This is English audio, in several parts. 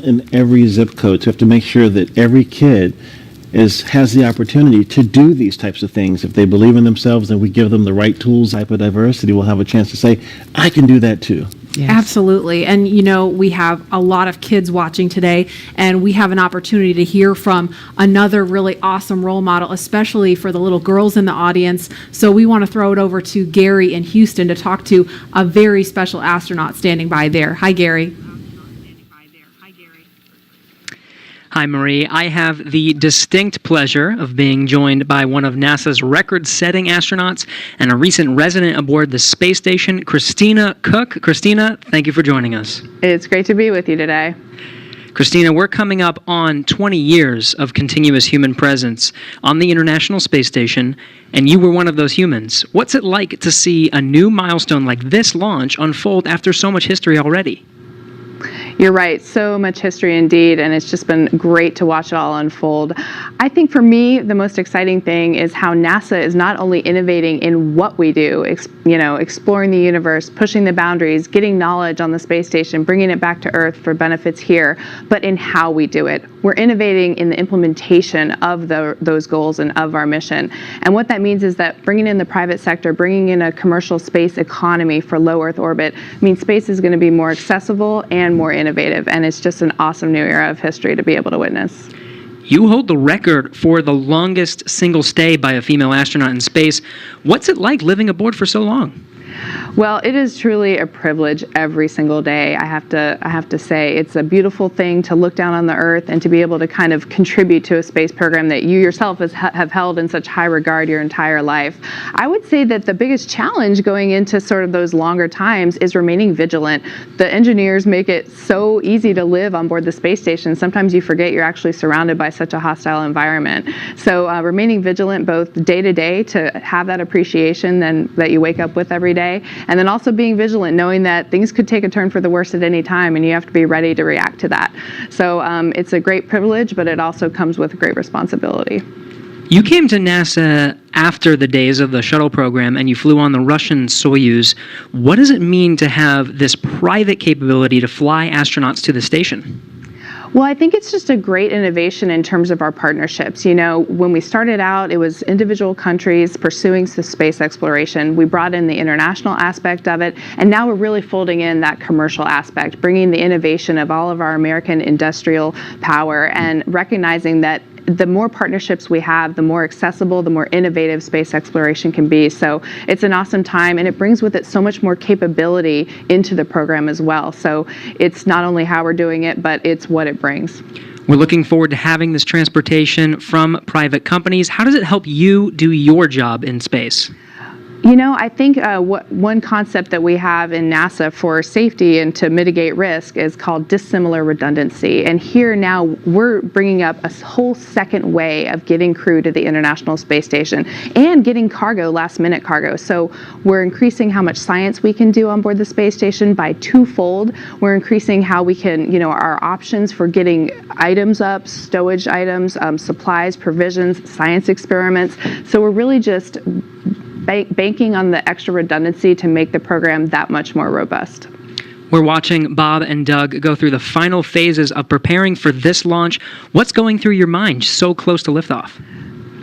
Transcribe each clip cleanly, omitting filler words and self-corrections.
in every zip code. So we have to make sure that every kid has the opportunity to do these types of things. If they believe in themselves and we give them the right tools, type of diversity, will have a chance to say, I can do that too. Yes. Absolutely. And, you know, we have a lot of kids watching today, and we have an opportunity to hear from another really awesome role model, especially for the little girls in the audience. So we want to throw it over to Gary in Houston to talk to a very special astronaut standing by there. Hi, Gary. Hi, Marie. I have the distinct pleasure of being joined by one of NASA's record-setting astronauts and a recent resident aboard the space station, Christina Cook. Christina, thank you for joining us. It's great to be with you today. Christina, we're coming up on 20 years of continuous human presence on the International Space Station, and you were one of those humans. What's it like to see a new milestone like this launch unfold after so much history already? You're right, so much history indeed, and it's just been great to watch it all unfold. I think for me, the most exciting thing is how NASA is not only innovating in what we do, exploring the universe, pushing the boundaries, getting knowledge on the space station, bringing it back to Earth for benefits here, but in how we do it. We're innovating in the implementation of those goals and of our mission. And what that means is that bringing in the private sector, bringing in a commercial space economy for low Earth orbit, means space is going to be more accessible and more innovative, and it's just an awesome new era of history to be able to witness. You hold the record for the longest single stay by a female astronaut in space. What's it like living aboard for so long? Well, it is truly a privilege every single day. I have to say it's a beautiful thing to look down on the Earth and to be able to kind of contribute to a space program that you yourself have held in such high regard your entire life. I would say that the biggest challenge going into sort of those longer times is remaining vigilant. The engineers make it so easy to live on board the space station. Sometimes you forget you're actually surrounded by such a hostile environment. So remaining vigilant both day to day to have that appreciation that you wake up with every day, and then also being vigilant, knowing that things could take a turn for the worse at any time, and you have to be ready to react to that. So it's a great privilege, but it also comes with great responsibility. You came to NASA after the days of the shuttle program, and you flew on the Russian Soyuz. What does it mean to have this private capability to fly astronauts to the station? Well, I think it's just a great innovation in terms of our partnerships. You know, when we started out, it was individual countries pursuing the space exploration. We brought in the international aspect of it, and now we're really folding in that commercial aspect, bringing the innovation of all of our American industrial power and recognizing that the more partnerships we have, the more accessible, the more innovative space exploration can be. So it's an awesome time, and it brings with it so much more capability into the program as well. So it's not only how we're doing it, but it's what it brings. We're looking forward to having this transportation from private companies. How does it help you do your job in space? You know, I think one concept that we have in NASA for safety and to mitigate risk is called dissimilar redundancy. And here now we're bringing up a whole second way of getting crew to the International Space Station and getting cargo, last minute cargo. So we're increasing how much science we can do on board the space station by twofold. We're increasing how we can, our options for getting items up, stowage items, supplies, provisions, science experiments. So we're really just banking on the extra redundancy to make the program that much more robust. We're watching Bob and Doug go through the final phases of preparing for this launch. What's going through your mind so close to liftoff?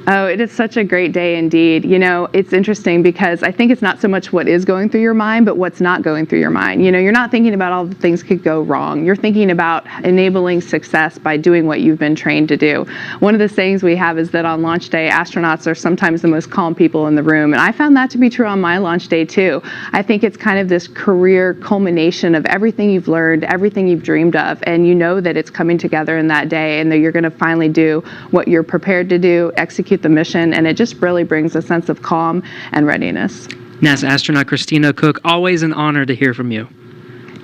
Oh, it is such a great day indeed. You know, it's interesting because I think it's not so much what is going through your mind, but what's not going through your mind. You know, you're not thinking about all the things could go wrong. You're thinking about enabling success by doing what you've been trained to do. One of the sayings we have is that on launch day, astronauts are sometimes the most calm people in the room. And I found that to be true on my launch day too. I think it's kind of this career culmination of everything you've learned, everything you've dreamed of, and you know that it's coming together in that day and that you're going to finally do what you're prepared to do, execute the mission, and it just really brings a sense of calm and readiness. NASA astronaut Christina Cook, always an honor to hear from you.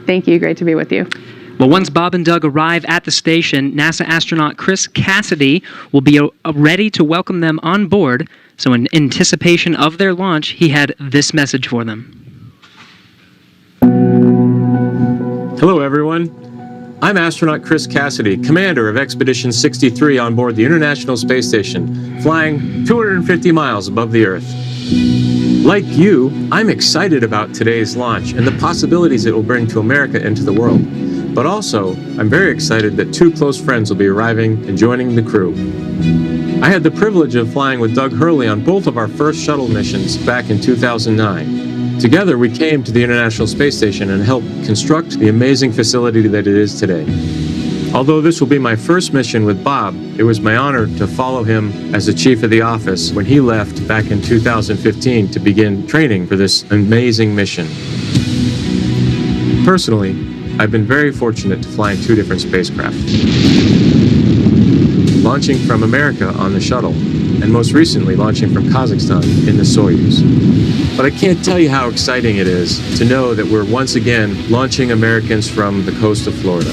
Thank you. Great to be with you. Well, once Bob and Doug arrive at the station, NASA astronaut Chris Cassidy will be ready to welcome them on board. So in anticipation of their launch, he had this message for them. Hello, everyone. I'm astronaut Chris Cassidy, commander of Expedition 63 on board the International Space Station, flying 250 miles above the Earth. Like you, I'm excited about today's launch and the possibilities it will bring to America and to the world. But also, I'm very excited that two close friends will be arriving and joining the crew. I had the privilege of flying with Doug Hurley on both of our first shuttle missions back in 2009. Together, we came to the International Space Station and helped construct the amazing facility that it is today. Although this will be my first mission with Bob, it was my honor to follow him as the chief of the office when he left back in 2015 to begin training for this amazing mission. Personally, I've been very fortunate to fly in two different spacecraft. Launching from America on the shuttle, and most recently launching from Kazakhstan in the Soyuz. But I can't tell you how exciting it is to know that we're once again launching Americans from the coast of Florida.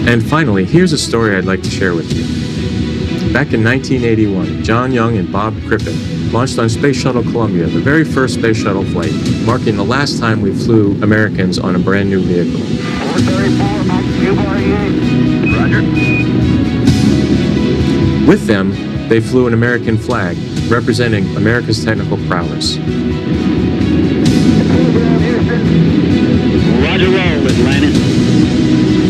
And finally, here's a story I'd like to share with you. Back in 1981, John Young and Bob Crippen launched on Space Shuttle Columbia, the very first space shuttle flight, marking the last time we flew Americans on a brand new vehicle. 434, Mike, QRE. Roger. With them, they flew an American flag, representing America's technical prowess. Roger, roll, Atlantis.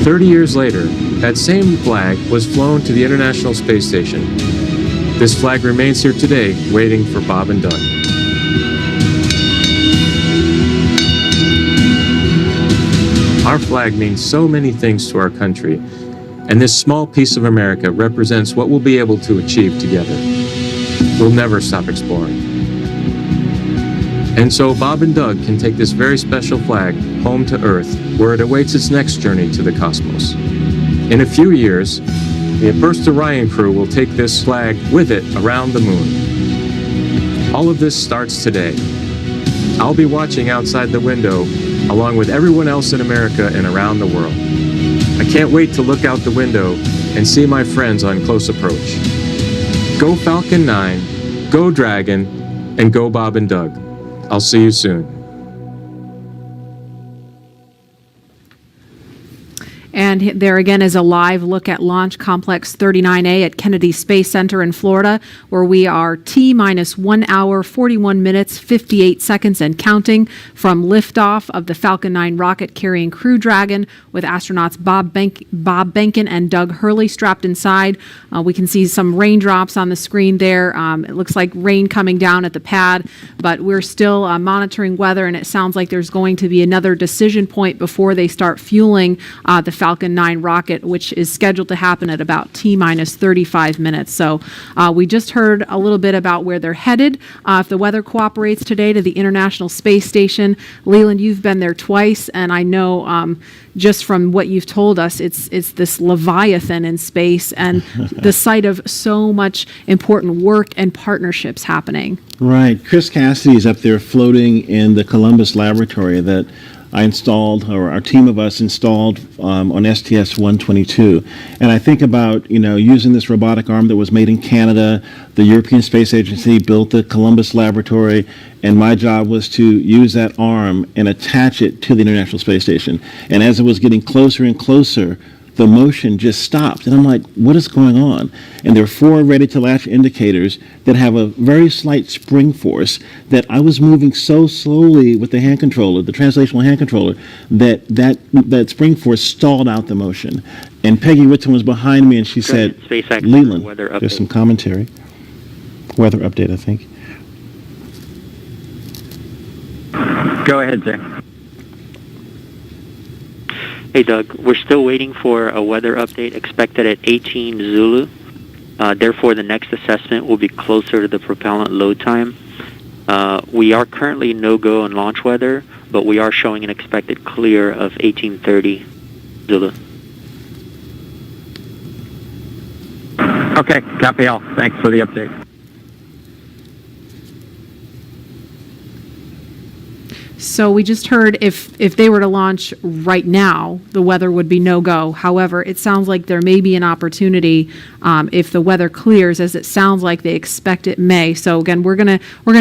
30 years later, that same flag was flown to the International Space Station. This flag remains here today, waiting for Bob and Doug. Our flag means so many things to our country, and this small piece of America represents what we'll be able to achieve together. We'll never stop exploring. And so Bob and Doug can take this very special flag home to Earth, where it awaits its next journey to the cosmos. In a few years, the first Orion crew will take this flag with it around the moon. All of this starts today. I'll be watching outside the window along with everyone else in America and around the world. I can't wait to look out the window and see my friends on close approach. Go Falcon 9, go Dragon, and go Bob and Doug. I'll see you soon. And there again is a live look at Launch Complex 39A at Kennedy Space Center in Florida, where we are T-minus 1 hour, 41 minutes, 58 seconds and counting from liftoff of the Falcon 9 rocket carrying Crew Dragon with astronauts Bob Behnken and Doug Hurley strapped inside. We can see some raindrops on the screen there. It looks like rain coming down at the pad, but we're still monitoring weather, and it sounds like there's going to be another decision point before they start fueling the Falcon 9 rocket, which is scheduled to happen at about T-minus 35 minutes. So we just heard a little bit about where they're headed. If the weather cooperates today, to the International Space Station. Leland, you've been there twice, and I know just from what you've told us, it's this Leviathan in space and the site of so much important work and partnerships happening. Right. Chris Cassidy is up there floating in the Columbus laboratory that I installed, or our team of us installed on STS-122. And I think about, using this robotic arm that was made in Canada. The European Space Agency built the Columbus laboratory, and my job was to use that arm and attach it to the International Space Station. And as it was getting closer and closer, the motion just stopped. And I'm like, what is going on? And there are 4 ready-to-latch indicators that have a very slight spring force that I was moving so slowly with the hand controller, the translational hand controller, that spring force stalled out the motion. And Peggy Whitton was behind me, and she said, SpaceX Leland, weather update. there's some commentary. Weather update, I think. Go ahead, sir. Hey, Doug. We're still waiting for a weather update expected at 18 Zulu. Therefore, the next assessment will be closer to the propellant load time. We are currently no-go on launch weather, but we are showing an expected clear of 1830 Zulu. Okay, copy all. Thanks for the update. So we just heard if they were to launch right now, the weather would be no-go. However, it sounds like there may be an opportunity if the weather clears, as it sounds like they expect it may. So again, we're gonna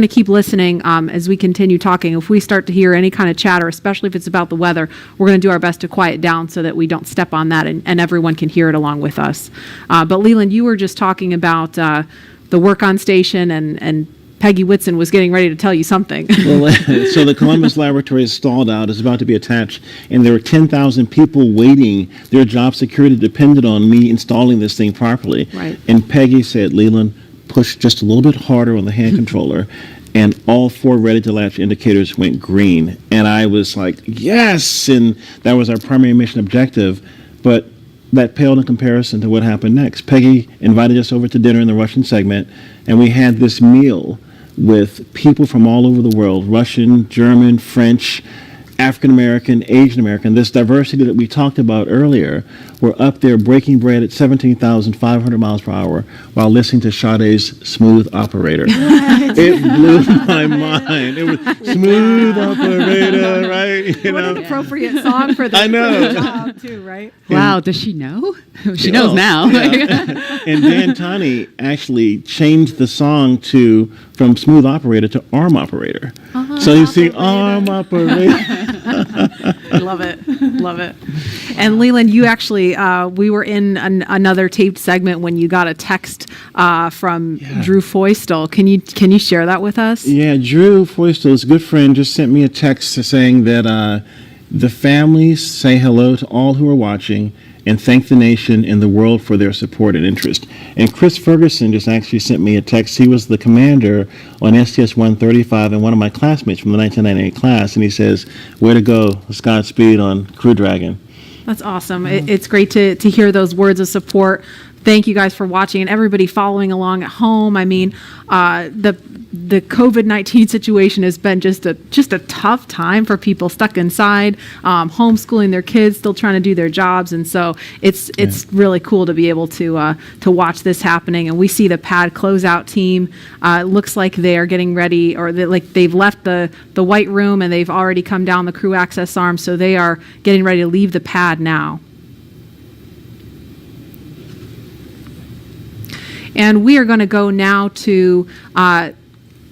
keep listening as we continue talking. If we start to hear any kind of chatter, especially if it's about the weather, we're going to do our best to quiet down so that we don't step on that and everyone can hear it along with us. But Leland, you were just talking about the work on station and Peggy Whitson was getting ready to tell you something. Well, so the Columbus laboratory is stalled out. It's about to be attached, and there were 10,000 people waiting. Their job security depended on me installing this thing properly. Right. And Peggy said, Leland, push just a little bit harder on the hand controller, and all 4 ready-to-latch indicators went green. And I was like, yes! And that was our primary mission objective. But that paled in comparison to what happened next. Peggy invited us over to dinner in the Russian segment, and we had this meal with people from all over the world, Russian, German, French, African American, Asian American, this diversity that we talked about earlier. We're up there breaking bread at 17,500 miles per hour while listening to Sade's Smooth Operator. It blew my mind. It was Smooth Operator, right? You What know? an appropriate song for the, I know. for the job, too, right? Wow, does she know? She knows now. And Dan Tani actually changed the song from Smooth Operator to Arm Operator. So you see Arm Operator. I love it. Love it. And Leland, you actually, we were in another taped segment when you got a text from Drew Foystel. Can you share that with us? Yeah, Drew Foystel, his good friend, just sent me a text saying that the families say hello to all who are watching and thank the nation and the world for their support and interest. And Chris Ferguson just actually sent me a text. He was the commander on STS-135 and one of my classmates from the 1998 class, and he says, way to go, Godspeed on Crew Dragon. That's awesome. It's great to hear those words of support. Thank you guys for watching and everybody following along at home. I mean, the COVID-19 situation has been just a tough time for people stuck inside, homeschooling their kids, still trying to do their jobs, and so it's really cool to be able to watch this happening. And we see the pad closeout team. It looks like they are getting ready, or they've left the white room and they've already come down the crew access arm, so they are getting ready to leave the pad now. And we are going to go now to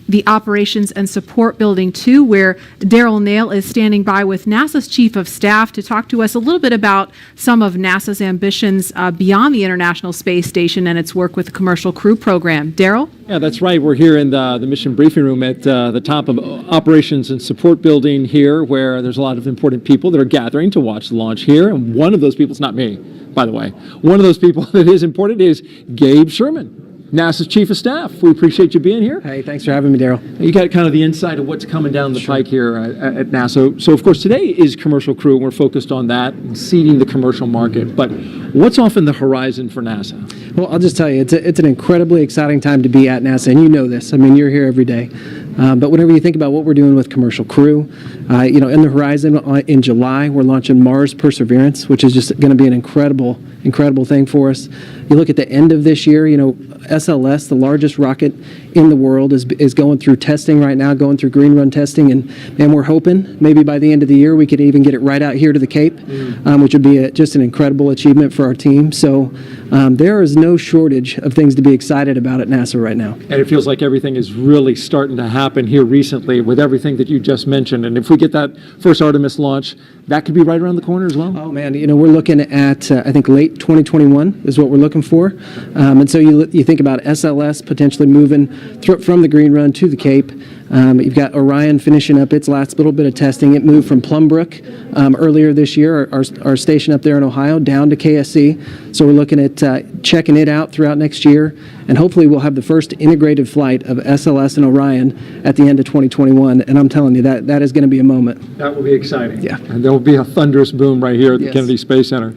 the Operations and Support Building 2, where Daryl Nail is standing by with NASA's Chief of Staff to talk to us a little bit about some of NASA's ambitions beyond the International Space Station and its work with the Commercial Crew Program. Daryl? Yeah, that's right. We're here in the mission briefing room at the top of Operations and Support Building here, where there's a lot of important people that are gathering to watch the launch here. And one of those people, it's not me, by the way, one of those people that is important is Gabe Sherman, NASA's Chief of Staff. We appreciate you being here. Hey, thanks for having me, Daryl. You got kind of the insight of what's coming down the pike here at NASA. So, of course, today is Commercial Crew, and we're focused on that and seeding the commercial market. But what's off in the horizon for NASA? Well, I'll just tell you, it's an incredibly exciting time to be at NASA, and you know this. I mean, you're here every day. But whenever you think about what we're doing with Commercial Crew, in the horizon in July, we're launching Mars Perseverance, which is just going to be an incredible thing for us. You look at the end of this year, SLS, the largest rocket in the world, is going through testing right now, going through green run testing, and we're hoping maybe by the end of the year we could even get it right out here to the Cape, which would be just an incredible achievement for our team. So there is no shortage of things to be excited about at NASA right now. And it feels like everything is really starting to happen here recently with everything that you just mentioned. And if we get that first Artemis launch, that could be right around the corner as well. Oh man, we're looking at I think late 2021 is what we're looking for, and so you think about SLS potentially moving from the green run to the Cape. You've got Orion finishing up its last little bit of testing. It moved from Plumbrook earlier this year, our station up there in Ohio, down to KSC. So we're looking at checking it out throughout next year, and hopefully we'll have the first integrated flight of SLS and Orion at the end of 2021. And I'm telling you, that is going to be a moment. That will be exciting. Yeah. And there will be a thunderous boom right here at the Yes. Kennedy Space Center.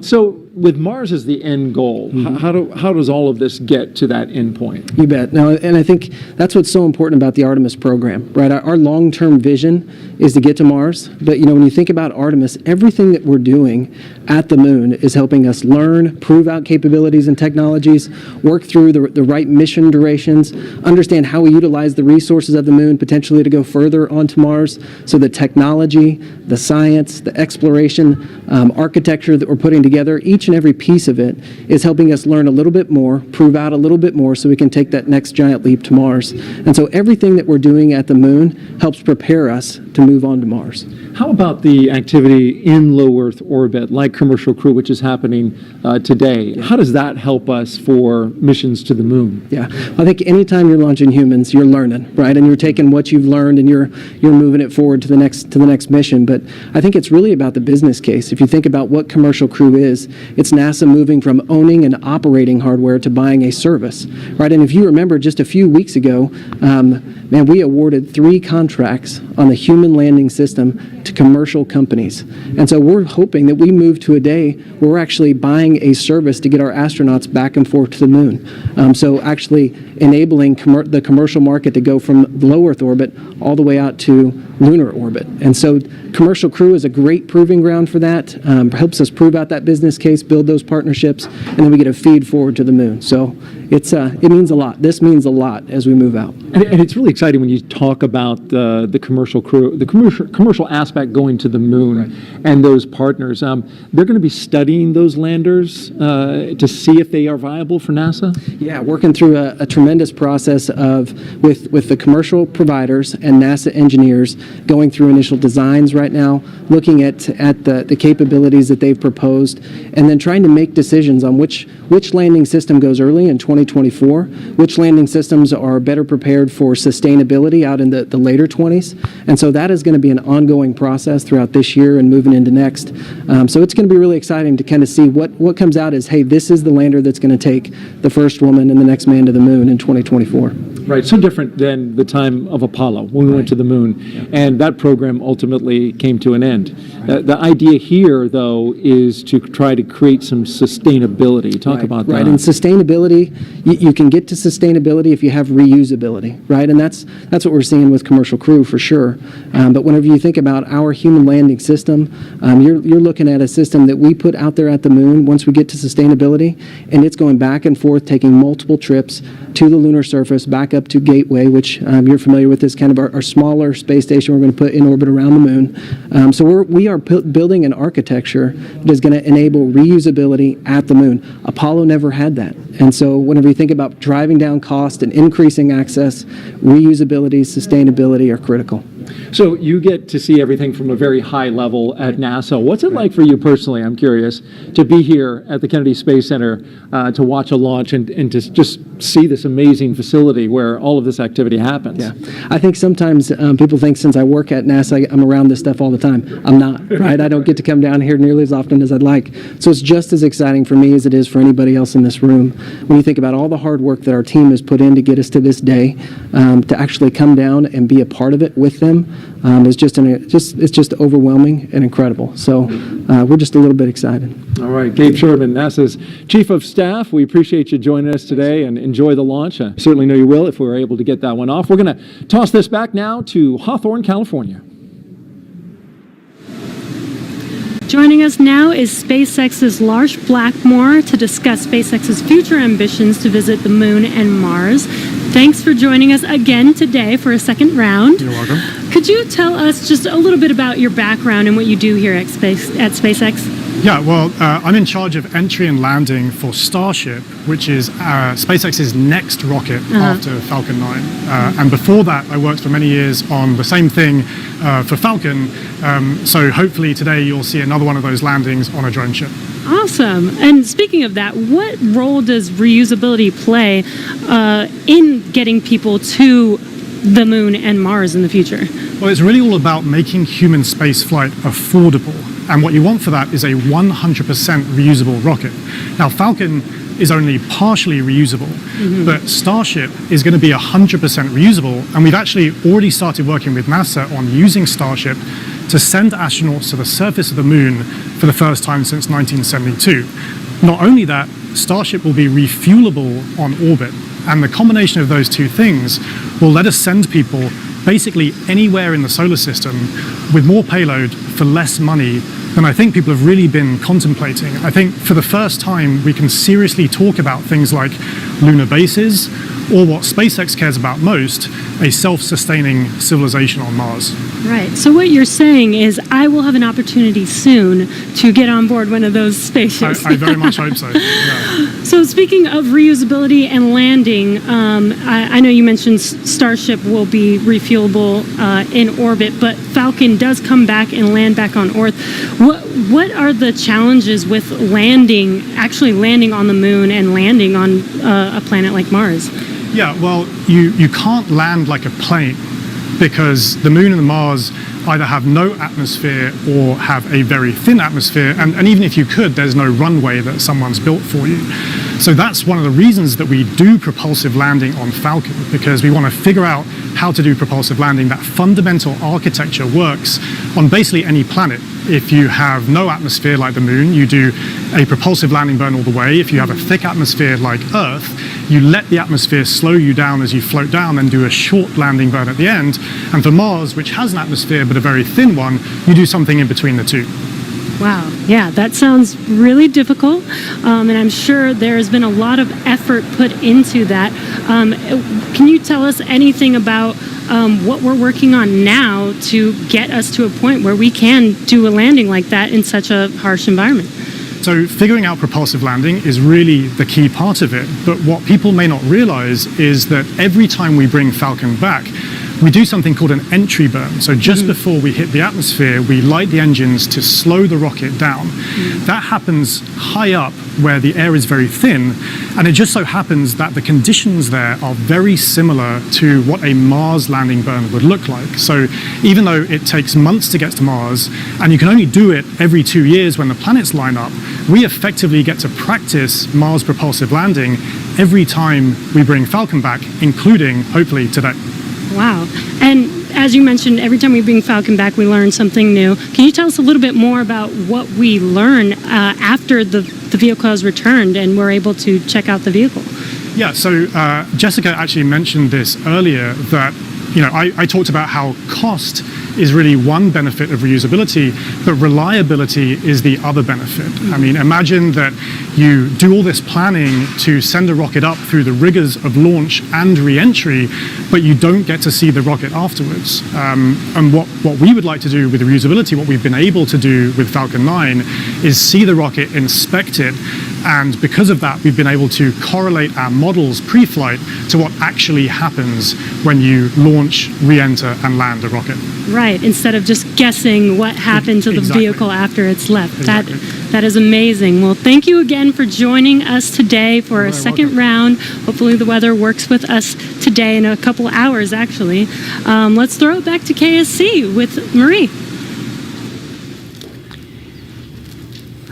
So with Mars as the end goal, how does all of this get to that end point? You bet. Now, and I think that's what's so important about the Artemis program, right? Our long-term vision is to get to Mars. But, when you think about Artemis, everything that we're doing at the moon is helping us learn, prove out capabilities and technologies, work through the right mission durations, understand how we utilize the resources of the moon potentially to go further onto Mars. So the technology, the science, the exploration, architecture that we're putting together, each and every piece of it is helping us learn a little bit more, prove out a little bit more so we can take that next giant leap to Mars. And so everything that we're doing at the moon helps prepare us to move on to Mars. How about the activity in low Earth orbit, like commercial crew, which is happening today? How does that help us for missions to the moon? Yeah, I think anytime you're launching humans, you're learning, right? And you're taking what you've learned and you're moving it forward to the next mission. But I think it's really about the business case. If you think about what commercial crew is, it's NASA moving from owning and operating hardware to buying a service, right? And if you remember, just a few weeks ago, we awarded 3 contracts on the human landing system to commercial companies. And so we're hoping that we move to a day where we're actually buying a service to get our astronauts back and forth to the moon. So actually enabling the commercial market to go from low Earth orbit all the way out to lunar orbit. And so commercial crew is a great proving ground for that, helps us prove out that business case, build those partnerships, and then we get a feed forward to the moon. So it means a lot. This means a lot as we move out. And it's really exciting when you talk about the commercial crew, the commercial aspect going to the moon, and those partners. They're going to be studying those landers to see if they are viable for NASA? Yeah, working through a tremendous process with the commercial providers and NASA engineers, going through initial designs right now, looking at the capabilities that they've proposed, and then trying to make decisions on which landing system goes early in 2024, which landing systems are better prepared for sustainability out in the later 20s. And so that is going to be an ongoing process throughout this year and moving into next. So it's going to be really exciting to kind of see what comes out as, hey, this is the lander that's going to take the first woman and the next man to the moon in 2024. Right, so different than the time of Apollo when we went to the moon, and that program ultimately came to an end. The idea here, though, is to try to create some sustainability. Talk about that. Right, and sustainability, you can get to sustainability if you have reusability, right? And that's what we're seeing with commercial crew for sure. But whenever you think about our human landing system, you're looking at a system that we put out there at the moon once we get to sustainability, and it's going back and forth, taking multiple trips to the lunar surface, back up to Gateway, which you're familiar with, is kind of our smaller space station we're going to put in orbit around the moon. So we are building an architecture that is going to enable reusability at the moon. Apollo never had that. And so whenever you think about driving down cost and increasing access, reusability, sustainability are critical. So you get to see everything from a very high level at NASA. What's it like for you personally, I'm curious, to be here at the Kennedy Space Center to watch a launch and to just see this amazing facility where all of this activity happens? Yeah, I think sometimes people think since I work at NASA, I'm around this stuff all the time. I'm not, right? I don't get to come down here nearly as often as I'd like. So it's just as exciting for me as it is for anybody else in this room. When you think about all the hard work that our team has put in to get us to this day, to actually come down and be a part of it with them, it's just overwhelming and incredible. So we're just a little bit excited. All right, Gabe Sherman, NASA's Chief of Staff. We appreciate you joining us today and enjoy the launch. I certainly know you will if we're able to get that one off. We're going to toss this back now to Hawthorne, California. Joining us now is SpaceX's Lars Blackmore to discuss SpaceX's future ambitions to visit the moon and Mars. Thanks for joining us again today for a second round. You're welcome. Could you tell us just a little bit about your background and what you do here at SpaceX? Yeah, well, I'm in charge of entry and landing for Starship, which is SpaceX's next rocket after Falcon 9. And before that, I worked for many years on the same thing for Falcon. So hopefully today you'll see another one of those landings on a drone ship. Awesome. And speaking of that, what role does reusability play in getting people to the moon and Mars in the future? Well, it's really all about making human spaceflight affordable. And what you want for that is a 100% reusable rocket. Now, Falcon is only partially reusable, but Starship is going to be 100% reusable. And we've actually already started working with NASA on using Starship to send astronauts to the surface of the moon for the first time since 1972. Not only that, Starship will be refuelable on orbit. And the combination of those two things will let us send people basically anywhere in the solar system with more payload for less money than I think people have really been contemplating. I think for the first time we can seriously talk about things like lunar bases, or what SpaceX cares about most, a self-sustaining civilization on Mars. Right. So what you're saying is I will have an opportunity soon to get on board one of those spaceships. I very much hope so. Yeah. So speaking of reusability and landing, I know you mentioned Starship will be refuelable in orbit, but Falcon does come back and land back on Earth. What are the challenges with actually landing on the moon and landing on a planet like Mars? Yeah, well, you can't land like a plane because the moon and the Mars either have no atmosphere or have a very thin atmosphere, and even if you could, there's no runway that someone's built for you. So that's one of the reasons that we do propulsive landing on Falcon, because we want to figure out how to do propulsive landing. That fundamental architecture works on basically any planet. If you have no atmosphere like the moon, you do a propulsive landing burn all the way. If you have a thick atmosphere like Earth, you let the atmosphere slow you down as you float down and do a short landing burn at the end. And for Mars, which has an atmosphere but a very thin one, you do something in between the two. Wow. Yeah, that sounds really difficult. And I'm sure there's been a lot of effort put into that. Can you tell us anything about what we're working on now to get us to a point where we can do a landing like that in such a harsh environment? So figuring out propulsive landing is really the key part of it. But what people may not realize is that every time we bring Falcon back, we do something called an entry burn. So just before we hit the atmosphere, we light the engines to slow the rocket down. That happens high up where the air is very thin, and it just so happens that the conditions there are very similar to what a Mars landing burn would look like. So even though it takes months to get to Mars, and you can only do it every 2 years when the planets line up, we effectively get to practice Mars propulsive landing every time we bring Falcon back, including, hopefully, today. Wow. And as you mentioned, every time we bring Falcon back, we learn something new. Can you tell us a little bit more about what we learn after the vehicle has returned and we're able to check out the vehicle? Yeah, so Jessica actually mentioned this earlier, that I talked about how cost is really one benefit of reusability, but reliability is the other benefit. I mean, imagine that you do all this planning to send a rocket up through the rigors of launch and re-entry, but you don't get to see the rocket afterwards. And what we would like to do with reusability, what we've been able to do with Falcon 9, is see the rocket, inspect it, and because of that, we've been able to correlate our models pre-flight to what actually happens when you launch, re-enter, and land a rocket. Right, instead of just guessing what happened to the vehicle after it's left. Exactly. That is amazing. Well, thank you again for joining us today for a second round. Hopefully the weather works with us today in a couple hours, actually. Let's throw it back to KSC with Marie.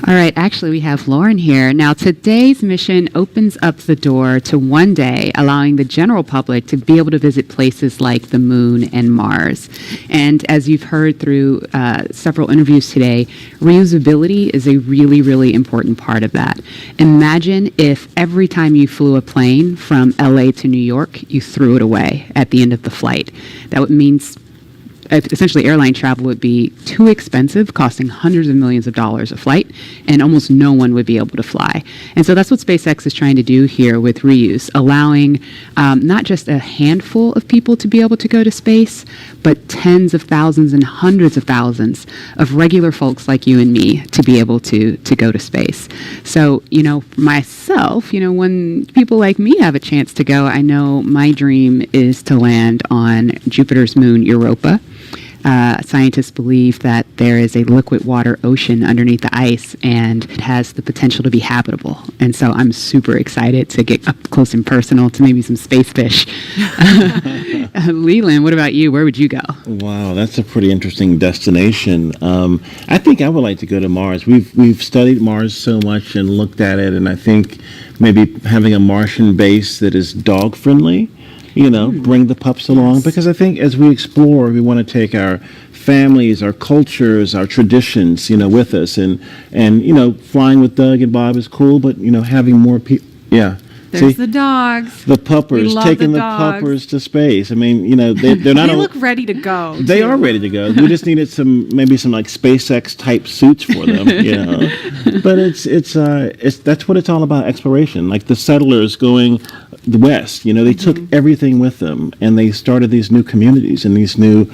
All right, actually, we have Lauren here. Now, today's mission opens up the door to one day allowing the general public to be able to visit places like the moon and Mars. And as you've heard through several interviews today, reusability is a really, really important part of that. Imagine if every time you flew a plane from LA to New York, you threw it away at the end of the flight. That means essentially airline travel would be too expensive, costing hundreds of millions of dollars a flight, and almost no one would be able to fly. And so that's what SpaceX is trying to do here with reuse, allowing not just a handful of people to be able to go to space, but tens of thousands and hundreds of thousands of regular folks like you and me to be able to go to space. So, myself, when people like me have a chance to go, I know my dream is to land on Jupiter's moon, Europa. Scientists believe that there is a liquid water ocean underneath the ice, and it has the potential to be habitable. And so I'm super excited to get up close and personal to maybe some space fish. Leland, what about you? Where would you go? Wow, that's a pretty interesting destination. I think I would like to go to Mars. We've studied Mars so much and looked at it, and I think maybe having a Martian base that is dog friendly, bring the pups along, because I think as we explore, we want to take our families, our cultures, our traditions, with us, and flying with Doug and Bob is cool, but having more people, There's the dogs. The puppers, We love taking the the dogs. puppers to space. I mean, they're not. They look ready to go. They too. are ready to go. We just needed maybe some like SpaceX type suits for them, But it's that's what it's all about, exploration. Like the settlers going the West. You know, they took everything with them, and they started these new communities and these new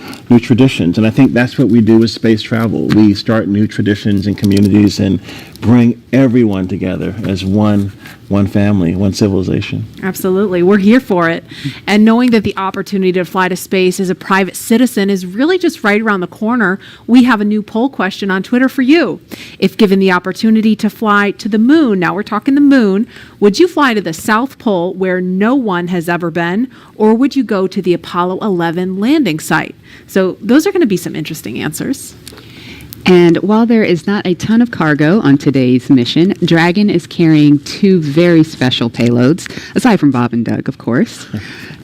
traditions. And I think that's what we do with space travel. We start new traditions and communities and bring everyone together as one family, one civilization. Absolutely. We're here for it. And knowing that the opportunity to fly to space as a private citizen is really just right around the corner, we have a new poll question on Twitter for you. If given the opportunity to fly to the moon, now we're talking the moon, would you fly to the South Pole where no one has ever been, or would you go to the Apollo 11 landing site? So those are going to be some interesting answers. And while there is not a ton of cargo on today's mission, Dragon is carrying 2 very special payloads, aside from Bob and Doug, of course.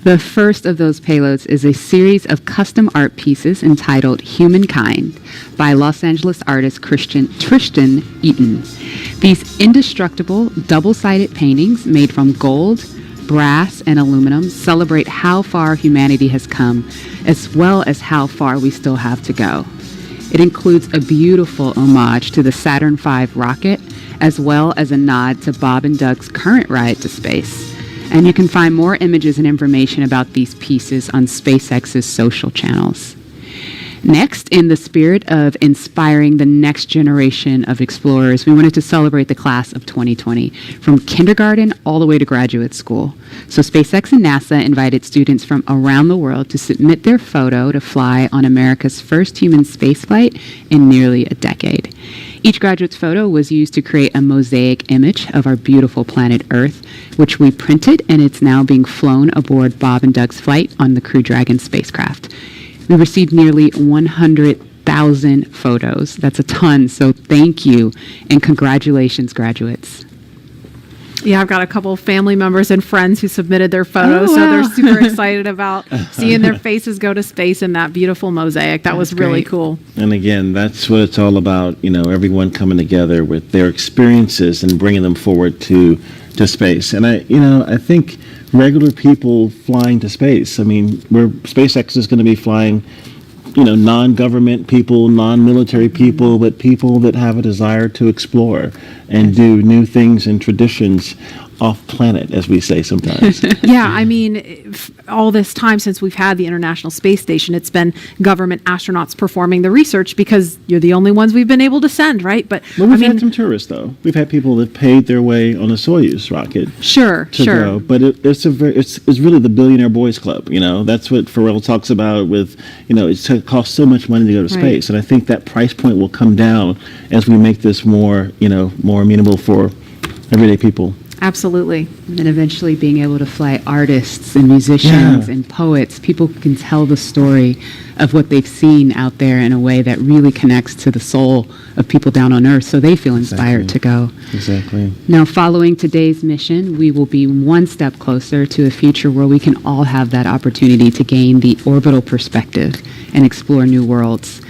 The first of those payloads is a series of custom art pieces entitled Humankind by Los Angeles artist Tristan Eaton. These indestructible, double-sided paintings made from gold, brass, and aluminum celebrate how far humanity has come, as well as how far we still have to go. It includes a beautiful homage to the Saturn V rocket, as well as a nod to Bob and Doug's current ride to space. And you can find more images and information about these pieces on SpaceX's social channels. Next, in the spirit of inspiring the next generation of explorers, we wanted to celebrate the class of 2020, from kindergarten all the way to graduate school. So SpaceX and NASA invited students from around the world to submit their photo to fly on America's first human spaceflight in nearly a decade. Each graduate's photo was used to create a mosaic image of our beautiful planet Earth, which we printed, and it's now being flown aboard Bob and Doug's flight on the Crew Dragon spacecraft. We received nearly 100,000 photos. That's a ton, so thank you, and congratulations, graduates. Yeah, I've got a couple of family members and friends who submitted their photos, so they're super excited about seeing their faces go to space in that beautiful mosaic. That was really cool. And again, that's what it's all about, you know, everyone coming together with their experiences and bringing them forward to space. And I think regular people flying to space, I mean, SpaceX is going to be flying, you know, non-government people, non-military people, but people that have a desire to explore and do new things and traditions off planet, as we say sometimes. Yeah, I mean, all this time since we've had the International Space Station, it's been government astronauts performing the research because you're the only ones we've been able to send, right? But we've had some tourists, though. We've had people that paid their way on a Soyuz rocket. Sure. Go. But it's really the Billionaire Boys Club. You know, that's what Pharrell talks about. With, you know, it costs so much money to go to space, and I think that price point will come down as we make this more amenable for everyday people. Absolutely. And then eventually being able to fly artists and musicians and poets. People can tell the story of what they've seen out there in a way that really connects to the soul of people down on Earth, so they feel inspired to go. Exactly. Now, following today's mission, we will be one step closer to a future where we can all have that opportunity to gain the orbital perspective and explore new worlds.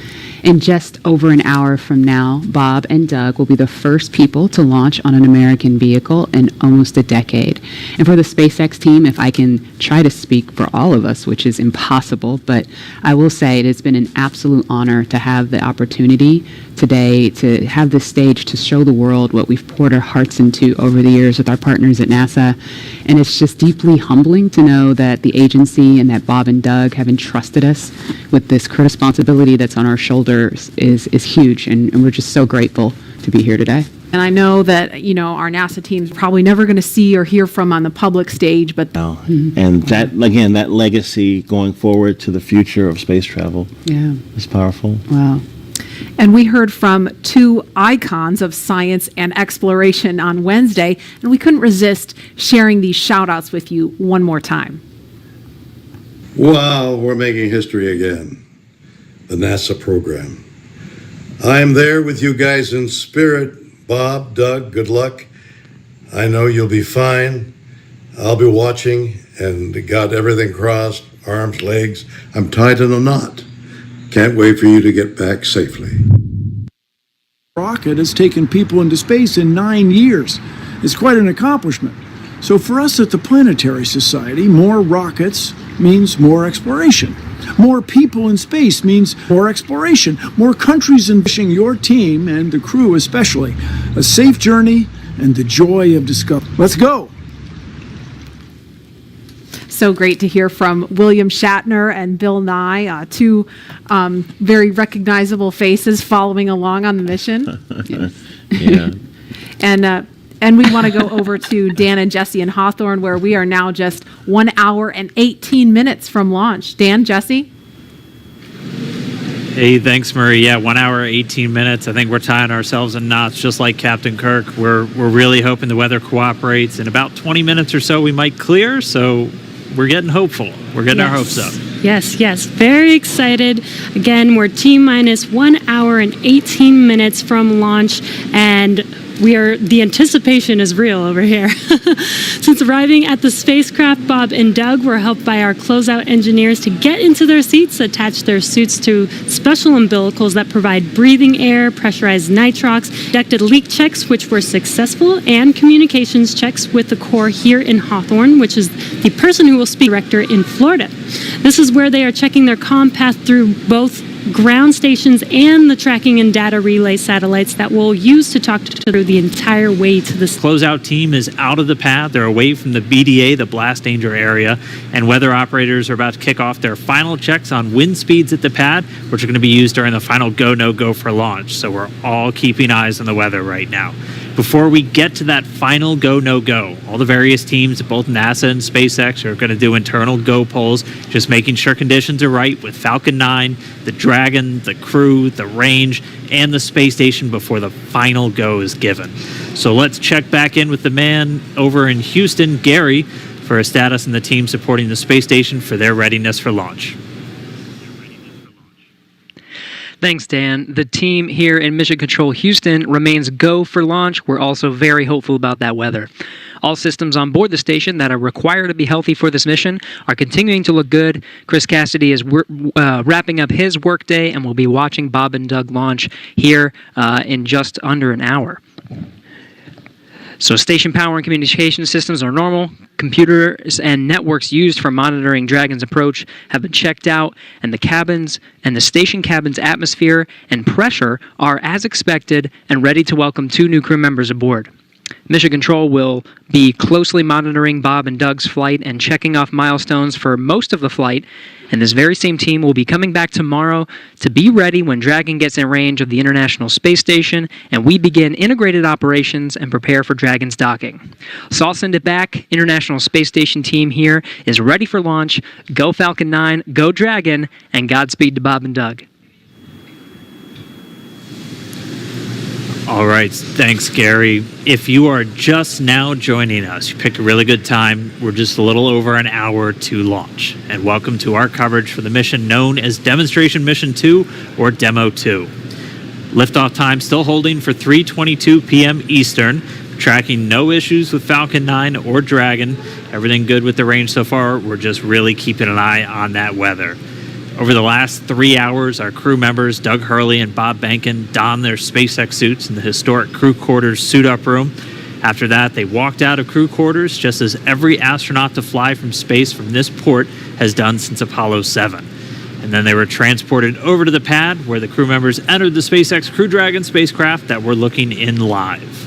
In just over an hour from now, Bob and Doug will be the first people to launch on an American vehicle in almost a decade. And for the SpaceX team, if I can try to speak for all of us, which is impossible, but I will say it has been an absolute honor to have the opportunity today to have this stage to show the world what we've poured our hearts into over the years with our partners at NASA. And it's just deeply humbling to know that the agency and that Bob and Doug have entrusted us with this responsibility that's on our shoulders is huge. And we're just so grateful to be here today. And I know that, you know, our NASA team's probably never going to see or hear from on the public stage, but... No. And that, again, that legacy going forward to the future of space travel is powerful. Wow. And we heard from 2 icons of science and exploration on Wednesday, and we couldn't resist sharing these shout-outs with you one more time. Wow, we're making history again. The NASA program. I am there with you guys in spirit. Bob, Doug, good luck. I know you'll be fine. I'll be watching and got everything crossed, arms, legs. I'm tied in a knot. Can't wait for you to get back safely. Rocket has taken people into space in 9 years. It's quite an accomplishment. So for us at the Planetary Society, more rockets means more exploration. More people in space means more exploration. More countries wishing your team, and the crew especially, a safe journey and the joy of discovery. Let's go! so great to hear from William Shatner and Bill Nye, two very recognizable faces following along on the mission. Yeah. And we want to go over to Dan and Jesse in Hawthorne, where we are now just 1 hour and 18 minutes from launch. Dan, Jesse? Hey, thanks, Marie. Yeah, 1 hour, 18 minutes. I think we're tying ourselves in knots, just like Captain Kirk. We're really hoping the weather cooperates. In about 20 minutes or so, we might clear. So we're getting hopeful. We're getting our hopes up. Yes. Very excited. Again, we're T-minus 1 hour and 18 minutes from launch, and the anticipation is real over here. Since arriving at the spacecraft, Bob and Doug were helped by our closeout engineers to get into their seats, attach their suits to special umbilicals that provide breathing air, pressurized nitrox, conducted leak checks, which were successful, and communications checks with the Corps here in Hawthorne, which is the person who will speak director in Florida. This is where they are checking their comm path through both ground stations and the tracking and data relay satellites that we'll use to talk through the entire way to the Closeout team is out of the pad. They're away from the BDA, the blast danger area, and weather operators are about to kick off their final checks on wind speeds at the pad, which are going to be used during the final go, no go for launch. So we're all keeping eyes on the weather right now. Before we get to that final go, no go, all the various teams at both NASA and SpaceX are going to do internal go polls, just making sure conditions are right with Falcon 9, the Dragon, the crew, the range, and the space station before the final go is given. So let's check back in with the man over in Houston, Gary, for a status and the team supporting the space station for their readiness for launch. Thanks, Dan. The team here in Mission Control Houston remains go for launch. We're also very hopeful about that weather. All systems on board the station that are required to be healthy for this mission are continuing to look good. Chris Cassidy is wrapping up his workday, and we'll be watching Bob and Doug launch here in just under an hour. So station power and communication systems are normal. Computers and networks used for monitoring Dragon's approach have been checked out, and the cabins and the station cabin's atmosphere and pressure are as expected and ready to welcome 2 new crew members aboard. Mission Control will be closely monitoring Bob and Doug's flight and checking off milestones for most of the flight, and this very same team will be coming back tomorrow to be ready when Dragon gets in range of the International Space Station and we begin integrated operations and prepare for Dragon's docking. So I'll send it back. International Space Station team here is ready for launch. Go Falcon 9, go Dragon, and Godspeed to Bob and Doug. All right, thanks, Gary. If you are just now joining us, you picked a really good time. We're just a little over an hour to launch. And welcome to our coverage for the mission known as Demonstration Mission 2 or Demo 2. Liftoff time still holding for 3:22 p.m. Eastern. Tracking no issues with Falcon 9 or Dragon. Everything good with the range so far. We're just really keeping an eye on that weather. Over the last 3 hours, our crew members, Doug Hurley and Bob Behnken, donned their SpaceX suits in the historic crew quarters suit-up room. After that, they walked out of crew quarters, just as every astronaut to fly from space from this port has done since Apollo 7. And then they were transported over to the pad, where the crew members entered the SpaceX Crew Dragon spacecraft that we're looking in live.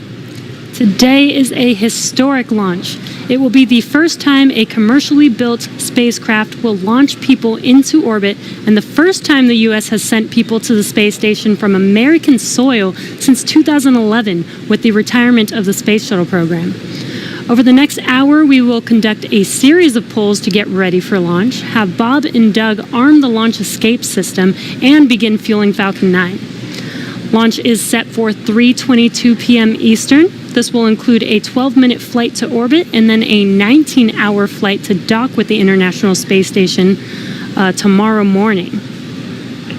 Today is a historic launch. It will be the first time a commercially built spacecraft will launch people into orbit, and the first time the U.S. has sent people to the space station from American soil since 2011 with the retirement of the Space Shuttle program. Over the next hour, we will conduct a series of polls to get ready for launch, have Bob and Doug arm the launch escape system, and begin fueling Falcon 9. Launch is set for 3:22 p.m. Eastern. This will include a 12-minute flight to orbit and then a 19-hour flight to dock with the International Space Station tomorrow morning.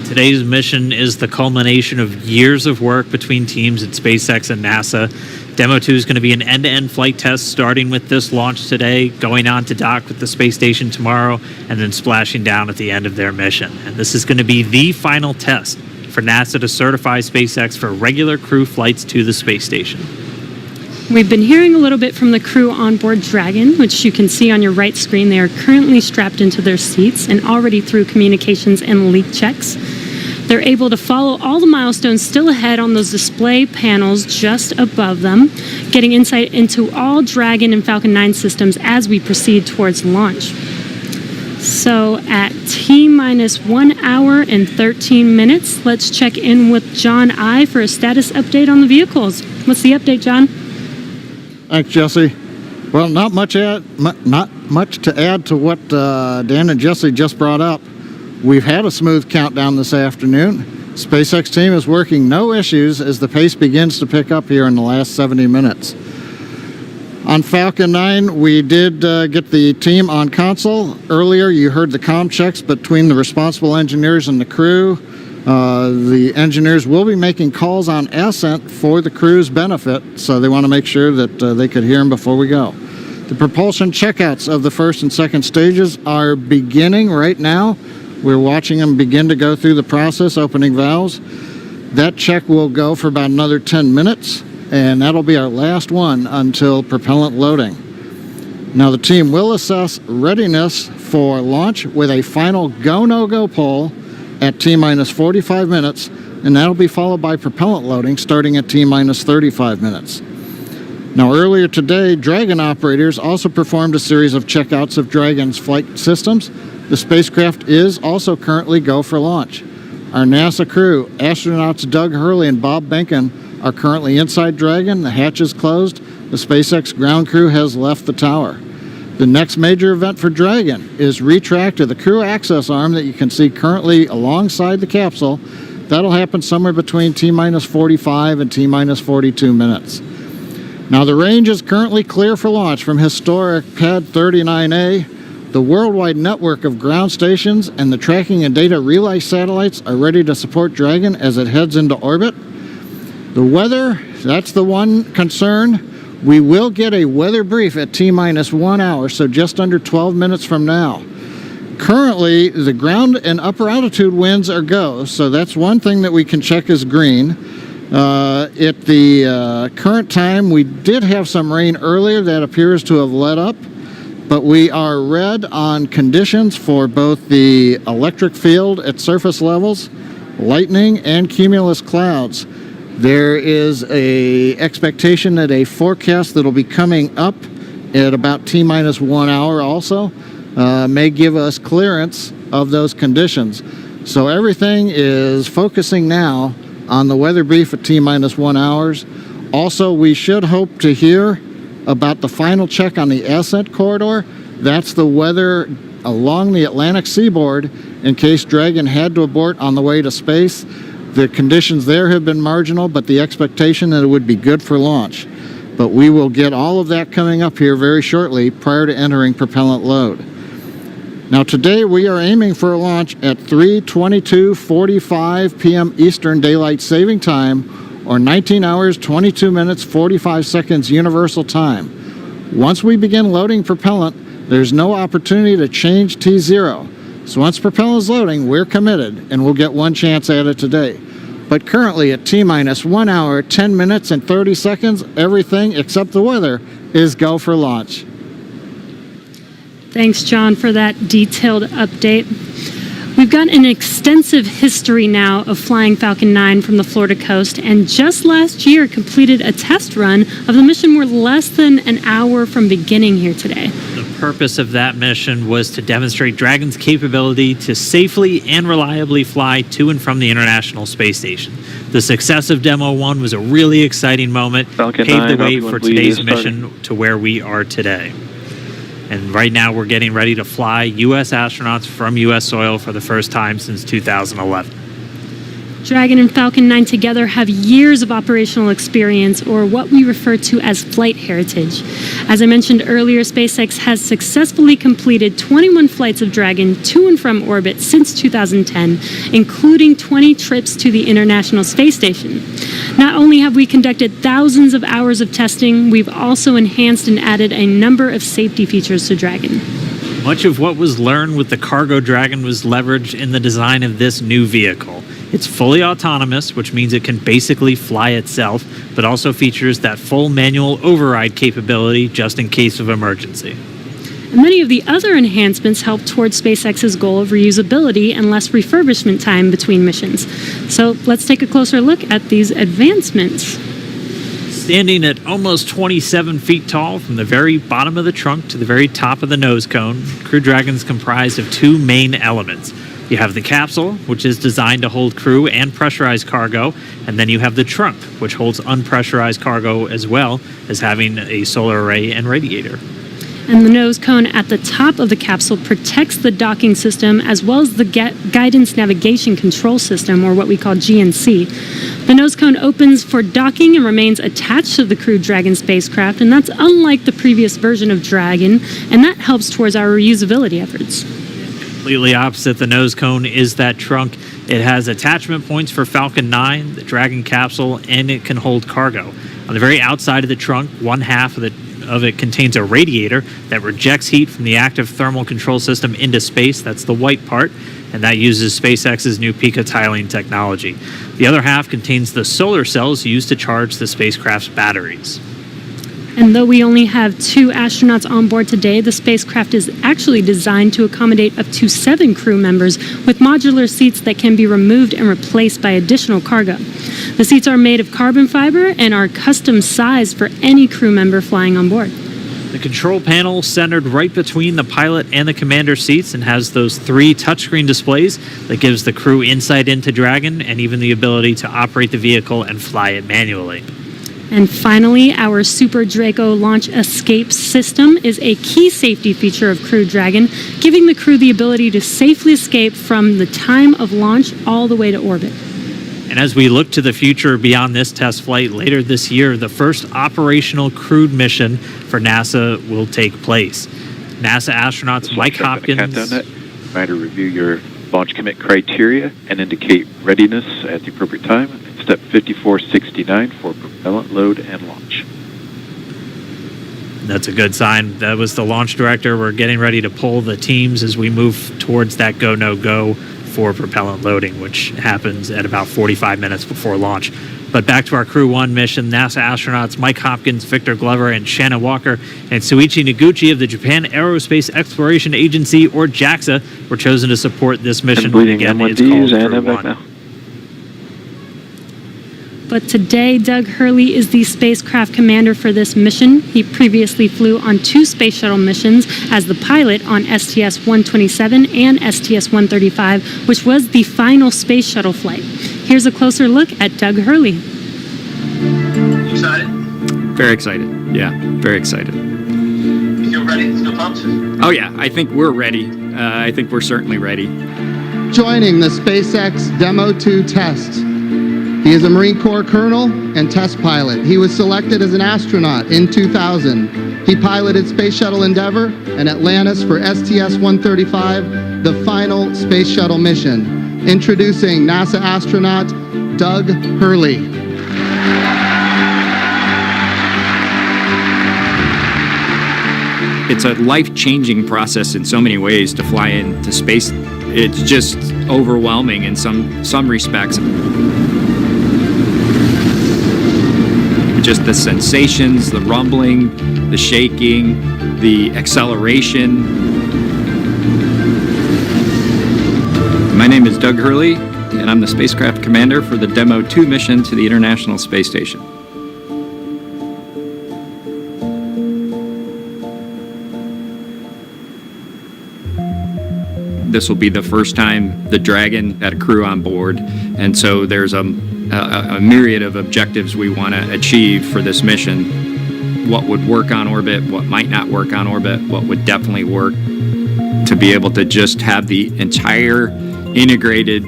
Today's mission is the culmination of years of work between teams at SpaceX and NASA. Demo 2 is going to be an end-to-end flight test starting with this launch today, going on to dock with the space station tomorrow, and then splashing down at the end of their mission. And this is going to be the final test for NASA to certify SpaceX for regular crew flights to the space station. We've been hearing a little bit from the crew on board Dragon, which you can see on your right screen. They are currently strapped into their seats and already through communications and leak checks. They're able to follow all the milestones still ahead on those display panels just above them, getting insight into all Dragon and Falcon 9 systems as we proceed towards launch. So at T-minus 1 hour and 13 minutes, let's check in with John I for a status update on the vehicles. What's the update, John? Thanks, Jesse. Well, not much to add to what Dan and Jesse just brought up. We've had a smooth countdown this afternoon. SpaceX team is working no issues as the pace begins to pick up here in the last 70 minutes. On Falcon 9, we did get the team on console. Earlier, you heard the comm checks between the responsible engineers and the crew. The engineers will be making calls on ascent for the crew's benefit, so they want to make sure that they could hear them before we go. The propulsion checkouts of the first and second stages are beginning right now. We're watching them begin to go through the process, opening valves. That check will go for about another 10 minutes, and that'll be our last one until propellant loading. Now the team will assess readiness for launch with a final go, no-go poll at T-minus 45 minutes, and that'll be followed by propellant loading starting at T-minus 35 minutes. Now earlier today, Dragon operators also performed a series of checkouts of Dragon's flight systems. The spacecraft is also currently go for launch. Our NASA crew, astronauts Doug Hurley and Bob Behnken, are currently inside Dragon. The hatch is closed. The SpaceX ground crew has left the tower. The next major event for Dragon is Retracted, the crew access arm that you can see currently alongside the capsule. That'll happen somewhere between T-minus 45 and T-minus 42 minutes. Now the range is currently clear for launch from historic Pad 39A. The worldwide network of ground stations and the tracking and data relay satellites are ready to support Dragon as it heads into orbit. The weather, that's the one concern. We will get a weather brief at T-minus 1 hour, so just under 12 minutes from now. Currently, the ground and upper altitude winds are go, so that's one thing that we can check as green. At the current time, we did have some rain earlier that appears to have let up, but we are red on conditions for both the electric field at surface levels, lightning, and cumulus clouds. There is a expectation that a forecast that'll be coming up at about T-minus 1 hour also may give us clearance of those conditions. So everything is focusing now on the weather brief at T-minus 1 hours. Also, we should hope to hear about the final check on the ascent corridor. That's the weather along the Atlantic seaboard in case Dragon had to abort on the way to space. The conditions there have been marginal, but the expectation that it would be good for launch. But we will get all of that coming up here very shortly prior to entering propellant load. Now today we are aiming for a launch at 3:22:45 p.m. Eastern Daylight Saving Time, or 19 hours, 22 minutes, 45 seconds Universal Time. Once we begin loading propellant, there's no opportunity to change T0. So once propellant is loading, we're committed, and we'll get one chance at it today. But currently at T-minus 1 hour, 10 minutes, and 30 seconds, everything except the weather is go for launch. Thanks, John, for that detailed update. We've got an extensive history now of flying Falcon 9 from the Florida coast, and just last year completed a test run of the mission. We're less than an hour from beginning here today. The purpose of that mission was to demonstrate Dragon's capability to safely and reliably fly to and from the International Space Station. The success of Demo 1 was a really exciting moment, Falcon paved 9, the way Falcon for 1 today's starting. mission to where we are today. And right now we're getting ready to fly U.S. astronauts from U.S. soil for the first time since 2011. Dragon and Falcon 9 together have years of operational experience, or what we refer to as flight heritage. As I mentioned earlier, SpaceX has successfully completed 21 flights of Dragon to and from orbit since 2010, including 20 trips to the International Space Station. Not only have we conducted thousands of hours of testing, we've also enhanced and added a number of safety features to Dragon. Much of what was learned with the Cargo Dragon was leveraged in the design of this new vehicle. It's fully autonomous, which means it can basically fly itself, but also features that full manual override capability just in case of emergency. And many of the other enhancements help towards SpaceX's goal of reusability and less refurbishment time between missions. So let's take a closer look at these advancements. Standing at almost 27 feet tall from the very bottom of the trunk to the very top of the nose cone, Crew Dragon's comprised of two main elements. You have the capsule, which is designed to hold crew and pressurized cargo, and then you have the trunk, which holds unpressurized cargo as well as having a solar array and radiator. And the nose cone at the top of the capsule protects the docking system as well as the guidance navigation control system, or what we call GNC. The nose cone opens for docking and remains attached to the Crew Dragon spacecraft, and that's unlike the previous version of Dragon, and that helps towards our reusability efforts. Completely opposite the nose cone is that trunk. It has attachment points for Falcon 9, the Dragon capsule, and it can hold cargo. On the very outside of the trunk, one half of it contains a radiator that rejects heat from the active thermal control system into space. That's the white part, and that uses SpaceX's new picotiling technology. The other half contains the solar cells used to charge the spacecraft's batteries. And though we only have 2 astronauts on board today, the spacecraft is actually designed to accommodate up to 7 crew members with modular seats that can be removed and replaced by additional cargo. The seats are made of carbon fiber and are custom sized for any crew member flying on board. The control panel centered right between the pilot and the commander seats and has those 3 touchscreen displays that gives the crew insight into Dragon and even the ability to operate the vehicle and fly it manually. And finally, our Super Draco launch escape system is a key safety feature of Crew Dragon, giving the crew the ability to safely escape from the time of launch all the way to orbit. And as we look to the future beyond this test flight later this year, the first operational crewed mission for NASA will take place. NASA astronauts Mike Hopkins... Try to review your launch commit criteria and indicate readiness at the appropriate time. Step 5469 for propellant load and launch. That's a good sign. That was the launch director. We're getting ready to pull the teams as we move towards that go, no go for propellant loading, which happens at about 45 minutes before launch. But back to our Crew 1 mission, NASA astronauts Mike Hopkins, Victor Glover, and Shannon Walker, and Suichi Noguchi of the Japan Aerospace Exploration Agency, or JAXA, were chosen to support this mission. And bleeding Again, it's M1Ds called and Crew MVAC 1. now. But today, Doug Hurley is the spacecraft commander for this mission. He previously flew on 2 space shuttle missions as the pilot on STS-127 and STS-135, which was the final space shuttle flight. Here's a closer look at Doug Hurley. Excited? Very excited. Yeah, very excited. You feel ready? Still pumped? Oh yeah, I think we're ready. I think we're certainly ready. Joining the SpaceX Demo 2 test. He is a Marine Corps colonel and test pilot. He was selected as an astronaut in 2000. He piloted Space Shuttle Endeavour and Atlantis for STS-135, the final Space Shuttle mission. Introducing NASA astronaut Doug Hurley. It's a life-changing process in so many ways to fly into space. It's just overwhelming in some respects. Just the sensations, the rumbling, the shaking, the acceleration. My name is Doug Hurley, and I'm the spacecraft commander for the Demo 2 mission to the International Space Station. This will be the first time the Dragon had a crew on board, and so there's a myriad of objectives we want to achieve for this mission. What would work on orbit, what might not work on orbit, what would definitely work. To be able to just have the entire integrated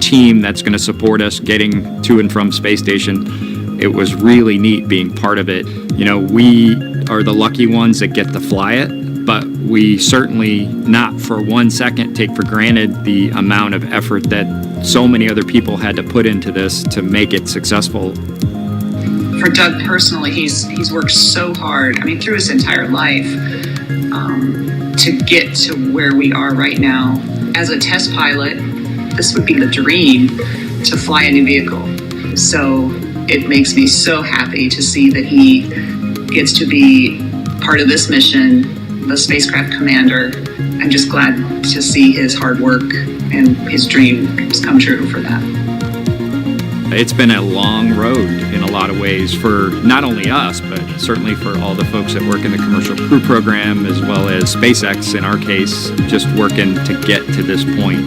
team that's going to support us getting to and from space station, it was really neat being part of it. You know, we are the lucky ones that get to fly it, but we certainly not for 1 second take for granted the amount of effort that so many other people had to put into this to make it successful. For Doug personally, he's worked so hard, I mean, through his entire life, to get to where we are right now. As a test pilot, this would be the dream to fly a new vehicle. So it makes me so happy to see that he gets to be part of this mission, the spacecraft commander. I'm just glad to see his hard work and his dreams come true for that. It's been a long road in a lot of ways for not only us, but certainly for all the folks that work in the Commercial Crew Program, as well as SpaceX in our case, just working to get to this point.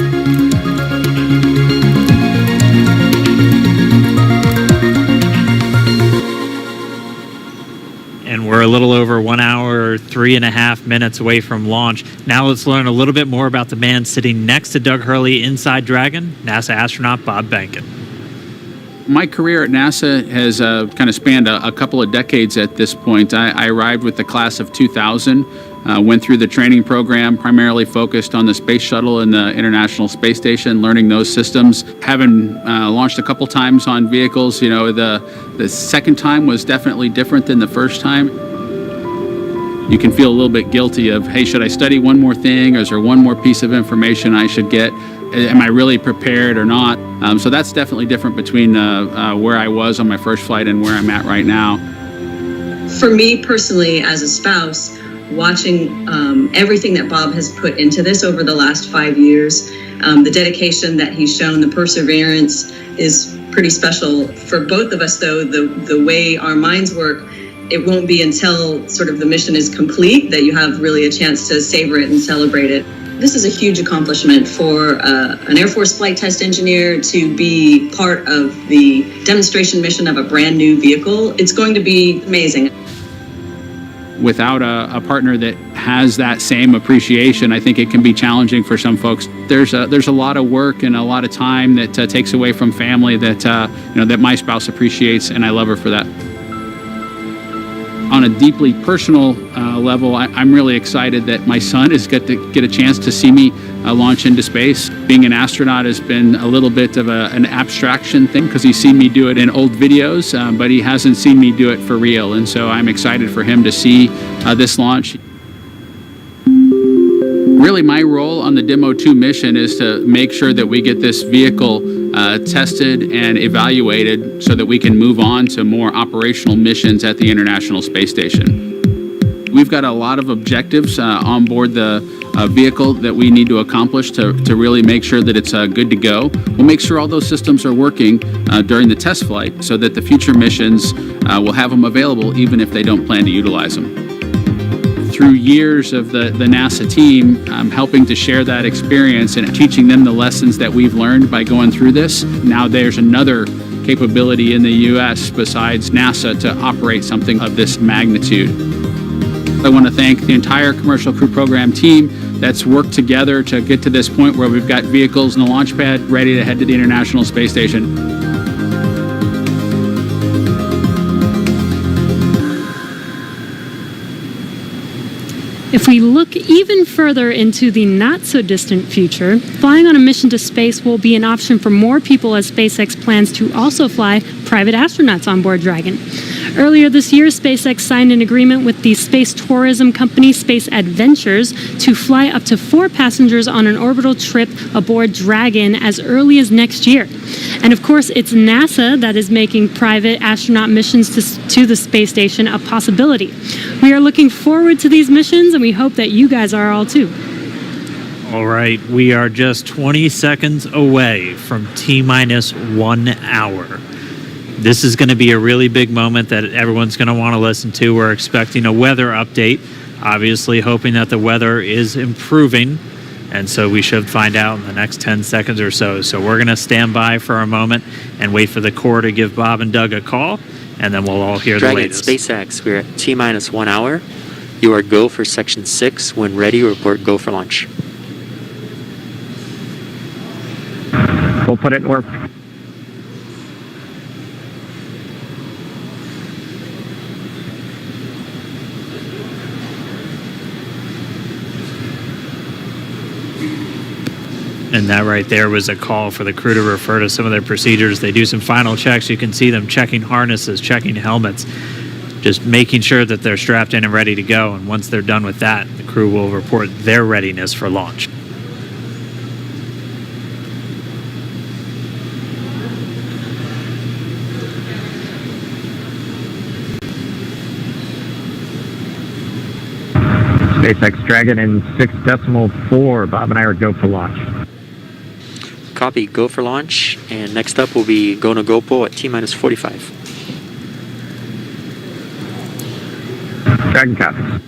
And we're a little over 1 hour, 3.5 minutes away from launch. Now let's learn a little bit more about the man sitting next to Doug Hurley inside Dragon, NASA astronaut Bob Behnken. My career at NASA has kind of spanned a couple of decades at this point. I arrived with the class of 2000, went through the training program, primarily focused on the Space Shuttle and the International Space Station, learning those systems. Having launched a couple times on vehicles, you know, the second time was definitely different than the first time. You can feel a little bit guilty of, hey, should I study one more thing, or is there one more piece of information I should get? Am I really prepared or not? So that's definitely different between where I was on my first flight and where I'm at right now. For me personally, as a spouse, watching everything that Bob has put into this over the last 5 years, the dedication that he's shown, the perseverance is pretty special. For both of us, though, the way our minds work, it won't be until sort of the mission is complete that you have really a chance to savor it and celebrate it. This is a huge accomplishment for an Air Force flight test engineer to be part of the demonstration mission of a brand new vehicle. It's going to be amazing. Without a partner that has that same appreciation, I think it can be challenging for some folks. There's a lot of work and a lot of time that takes away from family that that my spouse appreciates, and I love her for that. On a deeply personal level, I'm really excited that my son is get a chance to see me launch into space. Being an astronaut has been a little bit of an abstraction thing because he's seen me do it in old videos, but he hasn't seen me do it for real. And so I'm excited for him to see this launch. Really, my role on the Demo 2 mission is to make sure that we get this vehicle tested and evaluated so that we can move on to more operational missions at the International Space Station. We've got a lot of objectives on board the vehicle that we need to accomplish to really make sure that it's good to go. We'll make sure all those systems are working during the test flight so that the future missions will have them available even if they don't plan to utilize them. Through years of the NASA team, helping to share that experience and teaching them the lessons that we've learned by going through this. Now there's another capability in the U.S. besides NASA to operate something of this magnitude. I want to thank the entire Commercial Crew Program team that's worked together to get to this point where we've got vehicles in the launch pad ready to head to the International Space Station. If we look even further into the not-so-distant future, flying on a mission to space will be an option for more people as SpaceX plans to also fly private astronauts on board Dragon. Earlier this year, SpaceX signed an agreement with the space tourism company Space Adventures to fly up to 4 passengers on an orbital trip aboard Dragon as early as next year. And of course, it's NASA that is making private astronaut missions to the space station a possibility. We are looking forward to these missions, and we hope that you guys are all too. All right, we are just 20 seconds away from T-minus 1 hour. This is going to be a really big moment that everyone's going to want to listen to. We're expecting a weather update, obviously hoping that the weather is improving, and so we should find out in the next 10 seconds or so. So we're going to stand by for a moment and wait for the Corps to give Bob and Doug a call, and then we'll all hear Dragon, the latest. SpaceX, we're at T-minus 1 hour. You are go for Section 6. When ready, report go for launch. We'll put it in work. And that right there was a call for the crew to refer to some of their procedures. They do some final checks. You can see them checking harnesses, checking helmets, just making sure that they're strapped in and ready to go. And once they're done with that, the crew will report their readiness for launch. SpaceX Dragon in 6.4. Bob and I are go for launch. Copy. Go for launch. And next up will be go no GoPro at T-minus 45. Dragon copy.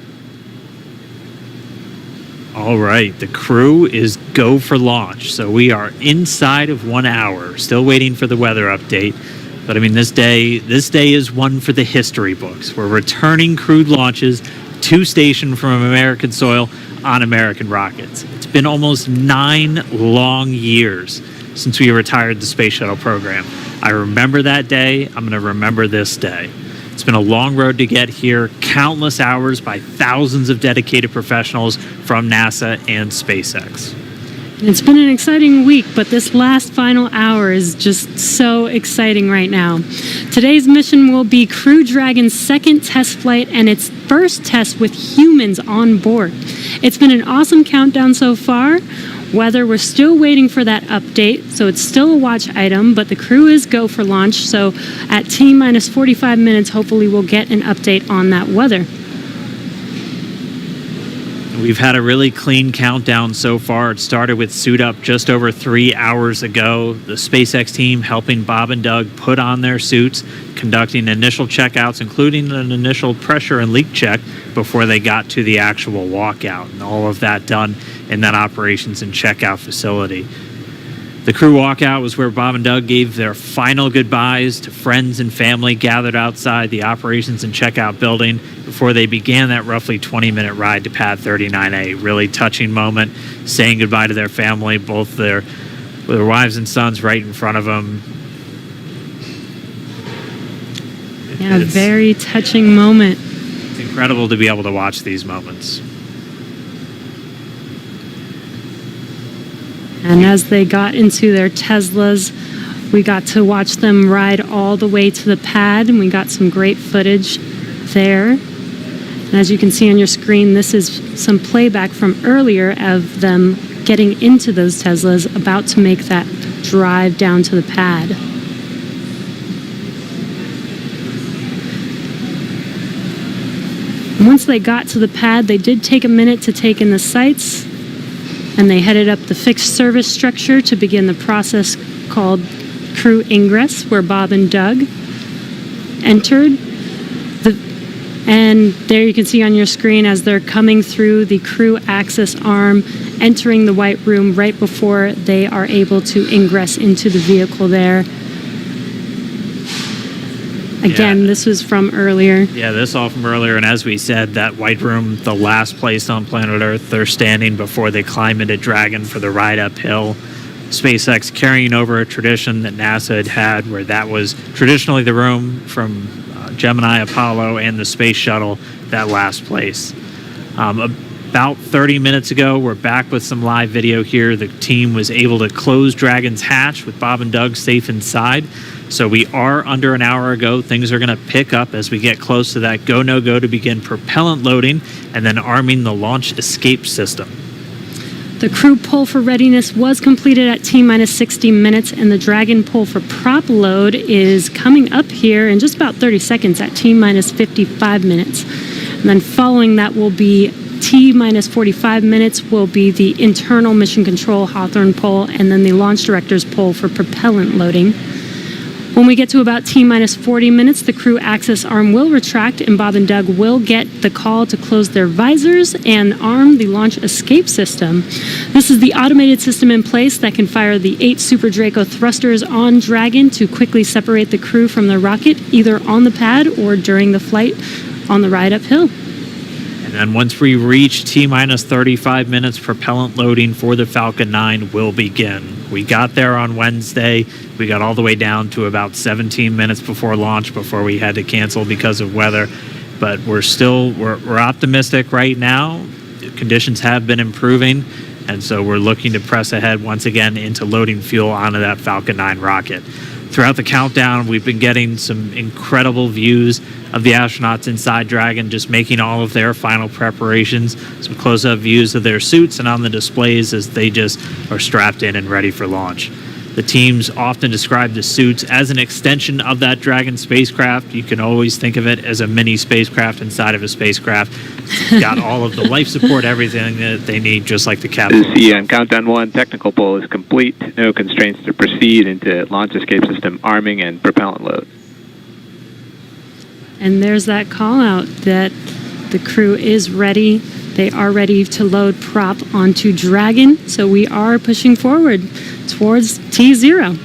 All right, the crew is go for launch. So we are inside of 1 hour, still waiting for the weather update. But I mean, this day is one for the history books. We're returning crewed launches to station from American soil on American rockets. It's been almost 9 long years since we retired the Space Shuttle program. I remember that day. I'm going to remember this day. It's been a long road to get here, countless hours by thousands of dedicated professionals from NASA and SpaceX. It's been an exciting week, but this last final hour is just so exciting right now. Today's mission will be Crew Dragon's second test flight and its first test with humans on board. It's been an awesome countdown so far. Weather, we're still waiting for that update, so it's still a watch item, but the crew is go for launch, so at T-minus 45 minutes, hopefully we'll get an update on that weather. We've had a really clean countdown so far. It started with suit up just over 3 hours ago. The SpaceX team helping Bob and Doug put on their suits, conducting initial checkouts, including an initial pressure and leak check before they got to the actual walkout. And all of that done in that operations and checkout facility. The crew walkout was where Bob and Doug gave their final goodbyes to friends and family gathered outside the operations and checkout building before they began that roughly 20-minute ride to pad 39A. Really touching moment, saying goodbye to their family, both their wives and sons right in front of them. Yeah, very touching moment. It's incredible to be able to watch these moments. And as they got into their Teslas, we got to watch them ride all the way to the pad, and we got some great footage there. And as you can see on your screen, this is some playback from earlier of them getting into those Teslas, about to make that drive down to the pad. And once they got to the pad, they did take a minute to take in the sights, and they headed up the fixed service structure to begin the process called Crew Ingress, where Bob and Doug entered. And there you can see on your screen as they're coming through the crew access arm, entering the white room right before they are able to ingress into the vehicle there. Again, this was from earlier. Yeah, this all from earlier. And as we said, that white room, the last place on planet Earth they're standing before they climb into Dragon for the ride uphill. SpaceX carrying over a tradition that NASA had where that was traditionally the room from Gemini, Apollo, and the Space Shuttle, that last place. About 30 minutes ago, we're back with some live video here. The team was able to close Dragon's hatch with Bob and Doug safe inside. So we are under an hour ago. Things are going to pick up as we get close to that go, no go to begin propellant loading and then arming the launch escape system. The crew pull for readiness was completed at T-minus 60 minutes, and the Dragon pull for prop load is coming up here in just about 30 seconds at T-minus 55 minutes. And then following that will be T-minus 45 minutes will be the internal mission control Hawthorne pull, and then the launch director's pull for propellant loading. When we get to about T-minus 40 minutes, the crew access arm will retract, and Bob and Doug will get the call to close their visors and arm the launch escape system. This is the automated system in place that can fire the 8 Super Draco thrusters on Dragon to quickly separate the crew from the rocket, either on the pad or during the flight on the ride uphill. And then once we reach T-minus 35 minutes, propellant loading for the Falcon 9 will begin. We got there on Wednesday. We got all the way down to about 17 minutes before launch before we had to cancel because of weather. But we're optimistic right now. Conditions have been improving, and so we're looking to press ahead once again into loading fuel onto that Falcon 9 rocket. Throughout the countdown, we've been getting some incredible views of the astronauts inside Dragon, just making all of their final preparations, some close-up views of their suits and on the displays as they just are strapped in and ready for launch. The teams often describe the suits as an extension of that Dragon spacecraft. You can always think of it as a mini spacecraft inside of a spacecraft. It's got all of the life support, everything that they need, just like the capsule. The Countdown 1 technical poll is complete. No constraints to proceed into launch escape system arming and propellant load. And there's that call out that the crew is ready. They are ready to load prop onto Dragon. So we are pushing forward towards T0.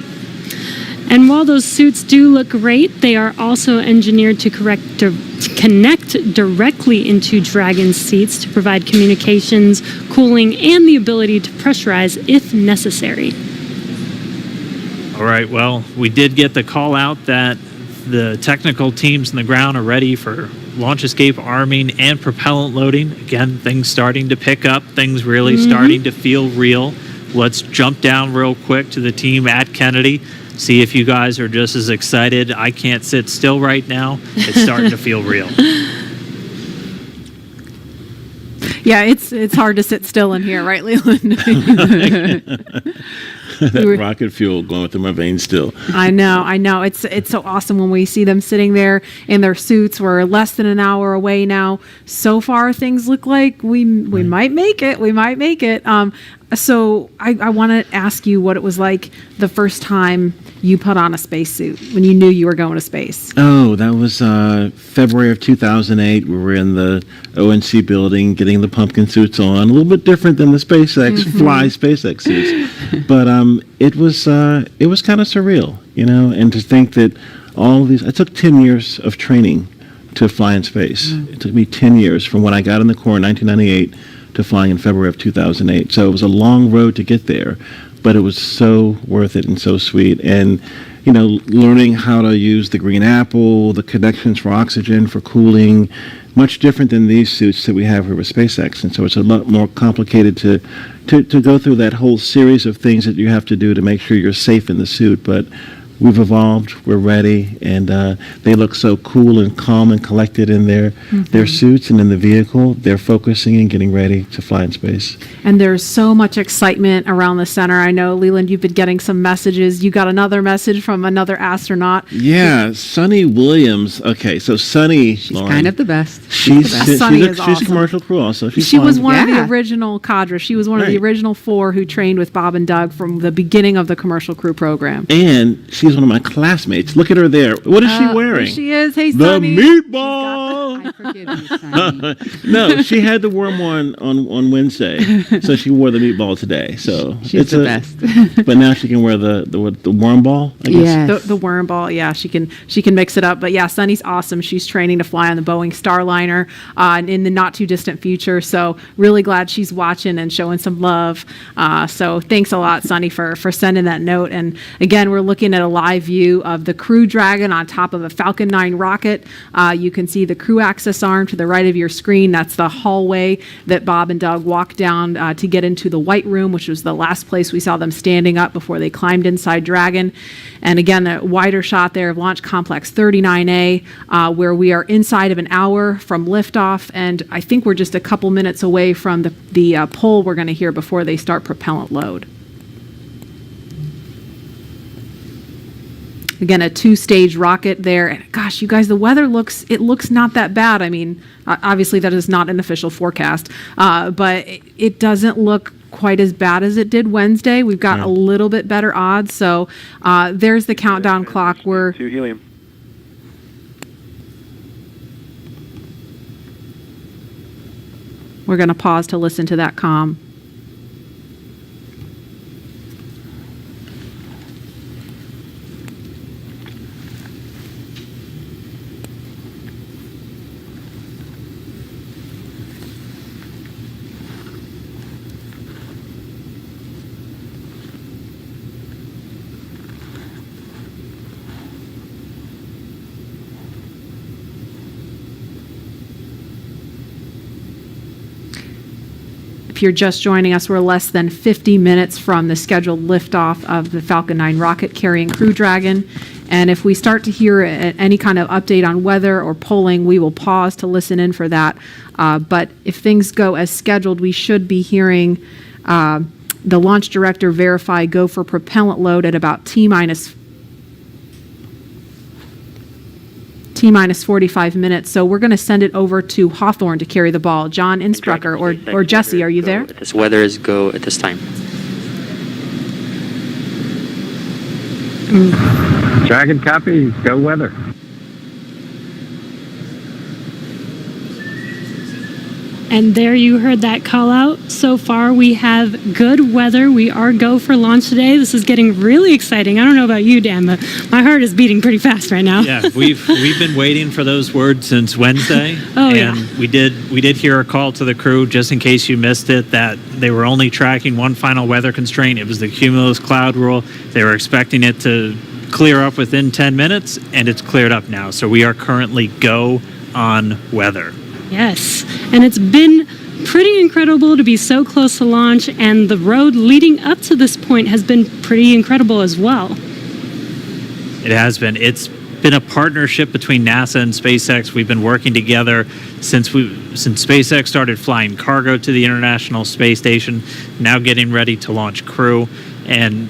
And while those suits do look great, they are also engineered to connect directly into Dragon seats to provide communications, cooling, and the ability to pressurize if necessary. All right, well, we did get the call out that the technical teams on the ground are ready for launch escape arming and propellant loading. Again, things starting to pick up, things really starting to feel real. Let's jump down real quick to the team at Kennedy. See if you guys are just as excited. I can't sit still right now. It's starting to feel real. Yeah, it's hard to sit still in here, right, Leland? That rocket fuel going through my veins still. I know. It's so awesome when we see them sitting there in their suits. We're less than an hour away now. So far, things look like we might make it. We might make it. So I want to ask you what it was like the first time you put on a spacesuit when you knew you were going to space. Oh, that was February of 2008. We were in the ONC building getting the pumpkin suits on. A little bit different than the SpaceX fly SpaceX suits, but it was kind of surreal, you know. And to think that all of these, it took 10 years of training to fly in space. It took me 10 years from when I got in the Corps in 1998 to flying in February of 2008. So it was a long road to get there, but it was so worth it and so sweet. And, you know, learning how to use the green apple, the connections for oxygen, for cooling, much different than these suits that we have here with SpaceX. And so it's a lot more complicated to go through that whole series of things that you have to do to make sure you're safe in the suit. But we've evolved, we're ready, and they look so cool and calm and collected in their suits and in the vehicle. They're focusing and getting ready to fly in space. And there's so much excitement around the center. I know, Leland, you've been getting some messages. You got another message from another astronaut. Yeah, Sunny Williams. Okay, so Sunny, She's Lauren, kind of the best. She's Sunny a commercial crew also. She was one of the original cadre. She was one of the original 4 who trained with Bob and Doug from the beginning of the commercial crew program. And she's one of my classmates. Look at her there. What is she wearing? There she is. Hey, the Sunny. meatball. I forgive you, Sunny. No, she had the worm on Wednesday, so she wore the meatball today. So She's the best. But now she can wear the worm ball. I guess. Yes. The worm ball. Yeah, she can mix it up. But yeah, Sunny's awesome. She's training to fly on the Boeing Starliner in the not too distant future. So really glad she's watching and showing some love. So thanks a lot, Sunny, for sending that note. And again, we're looking at a live view of the Crew Dragon on top of a Falcon 9 rocket. You can see the crew access arm to the right of your screen. That's the hallway that Bob and Doug walked down to get into the White Room, which was the last place we saw them standing up before they climbed inside Dragon. And again, a wider shot there of Launch Complex 39A, where we are inside of an hour from liftoff, and I think we're just a couple minutes away from the poll we're going to hear before they start propellant load. Again, a 2-stage rocket there. And gosh, you guys, the weather looks not that bad. I mean, obviously that is not an official forecast, but it doesn't look quite as bad as it did Wednesday. We've got a little bit better odds. So there's the countdown clock. We're to helium. going to pause to listen to that comm. If you're just joining us, we're less than 50 minutes from the scheduled liftoff of the Falcon 9 rocket carrying Crew Dragon. And if we start to hear any kind of update on weather or polling, we will pause to listen in for that. But if things go as scheduled, we should be hearing the launch director verify go for propellant load at about T-minus 45 minutes. So we're going to send it over to Hawthorne to carry the ball. John Instrucker or Jesse, are you there? This weather is go at this time. Dragon copy, go weather. And there you heard that call out. So far, we have good weather. We are go for launch today. This is getting really exciting. I don't know about you, Dan, but my heart is beating pretty fast right now. Yeah, we've been waiting for those words since Wednesday. Oh, and yeah. we did hear a call to the crew, just in case you missed it, that they were only tracking one final weather constraint. It was the cumulus cloud rule. They were expecting it to clear up within 10 minutes, and it's cleared up now. So we are currently go on weather. Yes, and it's been pretty incredible to be so close to launch, and the road leading up to this point has been pretty incredible as well. It has been. It's been a partnership between NASA and SpaceX. We've been working together since SpaceX started flying cargo to the International Space Station, now getting ready to launch crew. And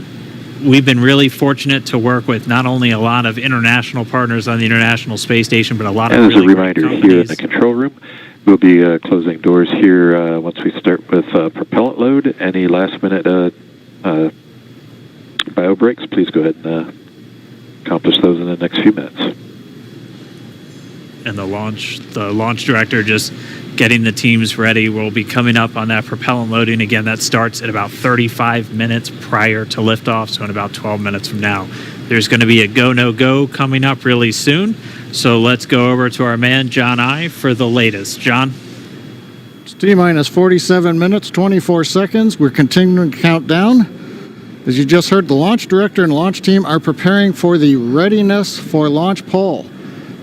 we've been really fortunate to work with not only a lot of international partners on the International Space Station, but a lot of And as really a reminder, great here in companies. the control room, we'll be closing doors here once we start with propellant load. Any last-minute bio breaks, please go ahead and accomplish those in the next few minutes. And the launch director just getting the teams ready. We'll be coming up on that propellant loading again. That starts at about 35 minutes prior to liftoff, so in about 12 minutes from now. There's going to be a go, no go coming up really soon. So let's go over to our man, John I, for the latest. John? It's T-minus 47 minutes, 24 seconds. We're continuing to count down. As you just heard, the launch director and launch team are preparing for the readiness for launch poll.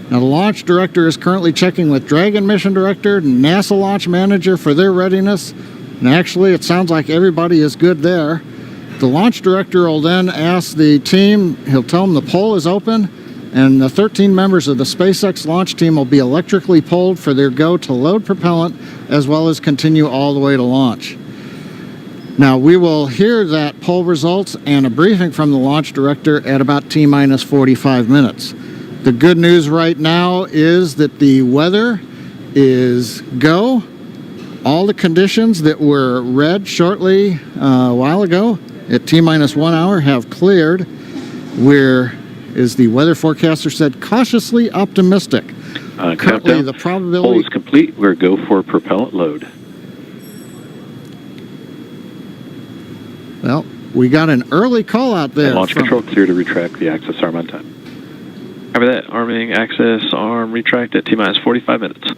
Now, the launch director is currently checking with Dragon mission director, NASA launch manager for their readiness. And actually, it sounds like everybody is good there. The launch director will then ask the team, he'll tell them the poll is open, and the 13 members of the SpaceX launch team will be electrically polled for their go to load propellant, as well as continue all the way to launch. Now, we will hear that poll results and a briefing from the launch director at about T-minus 45 minutes. The good news right now is that the weather is go. All the conditions that were read shortly a while ago at T-minus 1 hour have cleared. Where, as the weather forecaster said, cautiously optimistic. Currently, Countdown. the probability... Poll is complete. We're go for propellant load. Well, we got an early call out there. And launch control clear to retract the access arm on time. Cover that. Arming access arm retract at T-minus 45 minutes.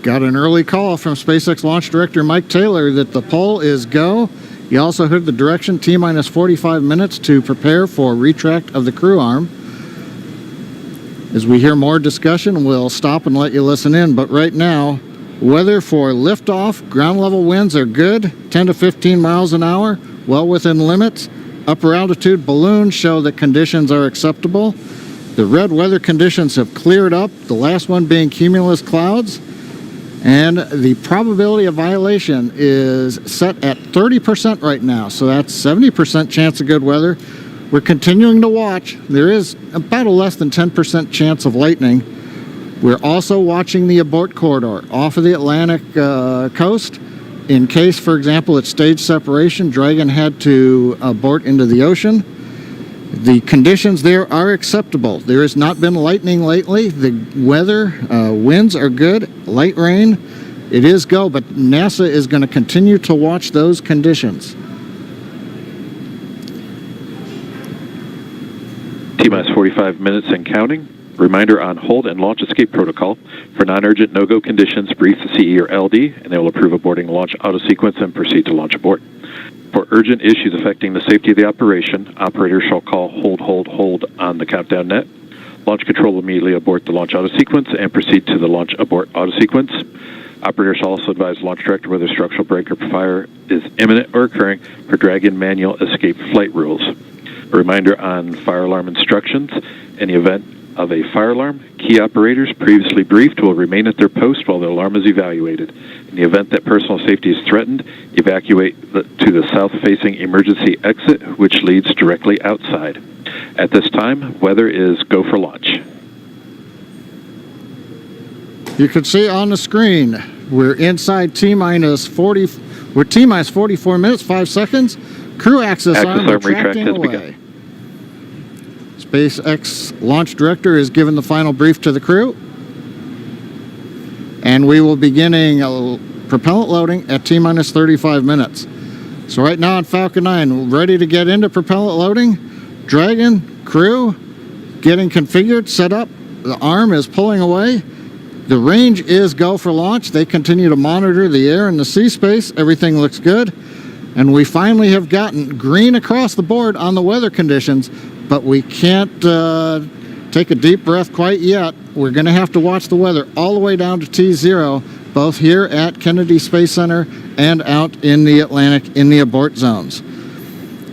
Got an early call from SpaceX launch director Mike Taylor that the poll is go. You also heard the direction T-minus 45 minutes to prepare for retract of the crew arm. As we hear more discussion, we'll stop and let you listen in. But right now, weather for liftoff, ground level winds are good, 10 to 15 miles an hour, well within limits. Upper altitude balloons show that conditions are acceptable. The red weather conditions have cleared up, the last one being cumulus clouds. And the probability of violation is set at 30% right now, so that's 70% chance of good weather. We're continuing to watch. There is about a less than 10% chance of lightning. We're also watching the abort corridor off of the Atlantic coast. In case, for example, at stage separation, Dragon had to abort into the ocean. The conditions there are acceptable. There has not been lightning lately. The weather, winds are good, light rain. It is go, but NASA is going to continue to watch those conditions. T-minus 45 minutes and counting. Reminder on hold and launch escape protocol. For non-urgent no-go conditions, brief the CE or LD, and they will approve aborting launch auto-sequence and proceed to launch abort. For urgent issues affecting the safety of the operation, operators shall call hold on the countdown net. Launch control will immediately abort the launch auto-sequence and proceed to the launch abort auto-sequence. Operators shall also advise launch director whether structural break or fire is imminent or occurring per Dragon manual escape flight rules. A reminder on fire alarm instructions. In the event of a fire alarm. Key operators previously briefed will remain at their post while the alarm is evaluated. In the event that personal safety is threatened, evacuate to the south-facing emergency exit, which leads directly outside. At this time, weather is go for launch. You can see on the screen, we're inside T-minus 40, we're T-minus 44 minutes, 5 seconds. Crew access arm retracting away. SpaceX launch director is given the final brief to the crew. And we will be beginning propellant loading at T-minus 35 minutes. So right now on Falcon 9, ready to get into propellant loading. Dragon, crew, getting configured, set up. The arm is pulling away. The range is go for launch. They continue to monitor the air and the sea space. Everything looks good. And we finally have gotten green across the board on the weather conditions, but we can't take a deep breath quite yet. We're going to have to watch the weather all the way down to T0, both here at Kennedy Space Center and out in the Atlantic in the abort zones.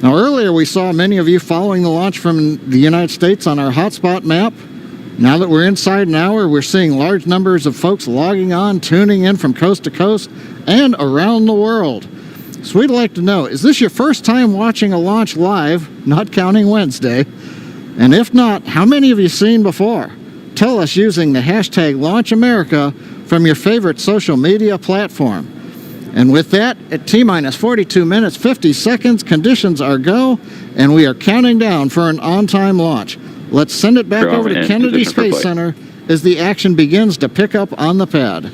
Now, earlier we saw many of you following the launch from the United States on our hotspot map. Now that we're inside an hour, we're seeing large numbers of folks logging on, tuning in from coast to coast and around the world. So we'd like to know, is this your first time watching a launch live, not counting Wednesday? And if not, how many have you seen before? Tell us using the hashtag LaunchAmerica from your favorite social media platform. And with that, at T-minus 42 minutes, 50 seconds, conditions are go, and we are counting down for an on-time launch. Let's send it back over to Kennedy Space Center as the action begins to pick up on the pad.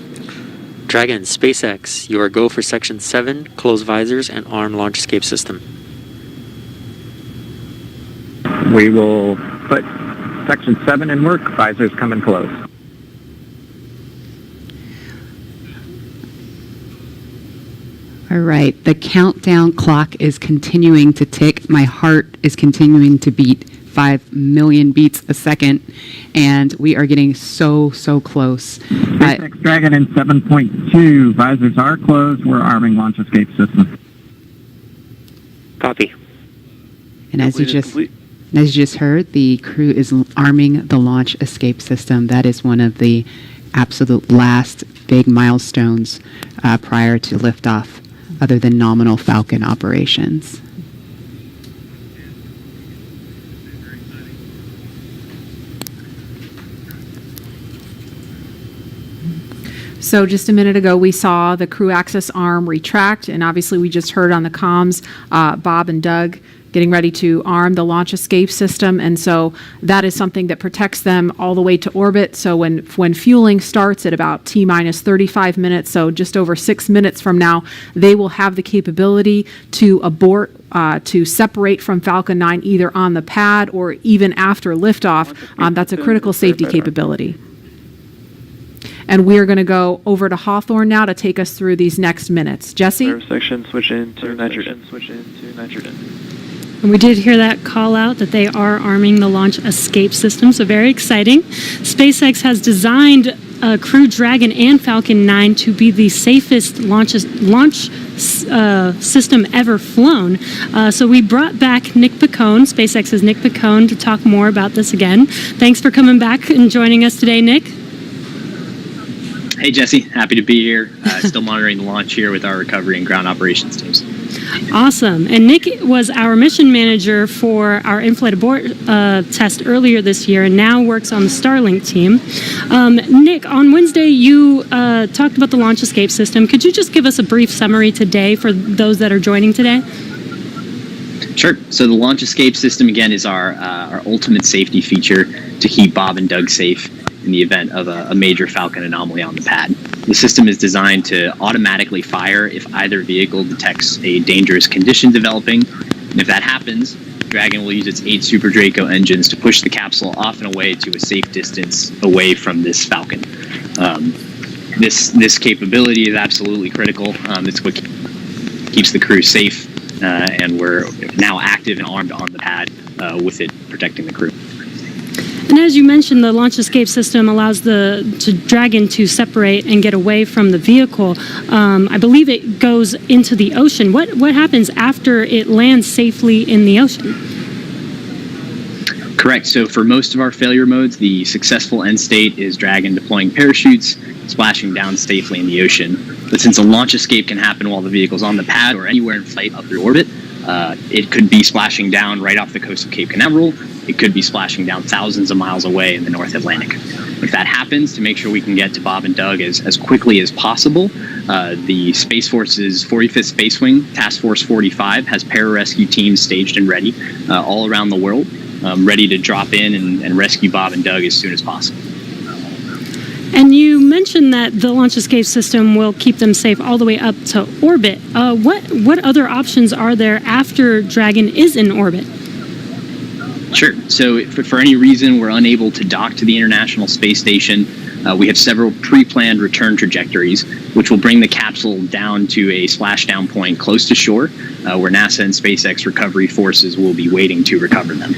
Dragon, SpaceX, you are go for Section 7, close visors, and arm launch escape system. We will put Section 7 in work, visors come and close. All right, the countdown clock is continuing to tick. My heart is continuing to beat 5 million beats a second, and we are getting so close. SpaceX Dragon in 7.2, visors are closed. We're arming launch escape system. Copy. And as you just heard, the crew is arming the launch escape system. That is one of the absolute last big milestones prior to liftoff, other than nominal Falcon operations. So just a minute ago, we saw the crew access arm retract, and obviously we just heard on the comms, Bob and Doug getting ready to arm the launch escape system, and so that is something that protects them all the way to orbit. So when fueling starts at about T-minus 35 minutes, so just over 6 minutes from now, they will have the capability to abort, to separate from Falcon 9 either on the pad or even after liftoff. That's a critical safety capability. And we are going to go over to Hawthorne now to take us through these next minutes. Jesse? Section, switch into nitrogen. And we did hear that call out that they are arming the launch escape system, so very exciting. SpaceX has designed Crew Dragon and Falcon 9 to be the safest launch system ever flown. So we brought back Nick Picone, SpaceX's Nick Picone, to talk more about this again. Thanks for coming back and joining us today, Nick. Hey, Jesse. Happy to be here. Still monitoring the launch here with our recovery and ground operations teams. Awesome. And Nick was our mission manager for our in-flight abort test earlier this year and now works on the Starlink team. Nick, on Wednesday, you talked about the launch escape system. Could you just give us a brief summary today for those that are joining today? Sure. So the launch escape system, again, is our ultimate safety feature to keep Bob and Doug safe in the event of a major Falcon anomaly on the pad. The system is designed to automatically fire if either vehicle detects a dangerous condition developing. And if that happens, Dragon will use its 8 Super Draco engines to push the capsule off and away to a safe distance away from this Falcon. This capability is absolutely critical. It's what keeps the crew safe, and we're now active and armed on the pad with it protecting the crew. And as you mentioned, the launch escape system allows the Dragon to separate and get away from the vehicle. I believe it goes into the ocean. What happens after it lands safely in the ocean? Correct. So for most of our failure modes, the successful end state is Dragon deploying parachutes, splashing down safely in the ocean. But since a launch escape can happen while the vehicle's on the pad or anywhere in flight up through orbit, it could be splashing down right off the coast of Cape Canaveral. It could be splashing down thousands of miles away in the North Atlantic. If that happens, to make sure we can get to Bob and Doug as quickly as possible, the Space Force's 45th Space Wing, Task Force 45, has pararescue teams staged and ready all around the world, ready to drop in and rescue Bob and Doug as soon as possible. And you mentioned that the launch escape system will keep them safe all the way up to orbit. What other options are there after Dragon is in orbit? Sure. So if for any reason we're unable to dock to the International Space Station, we have several pre-planned return trajectories, which will bring the capsule down to a splashdown point close to shore, where NASA and SpaceX recovery forces will be waiting to recover them.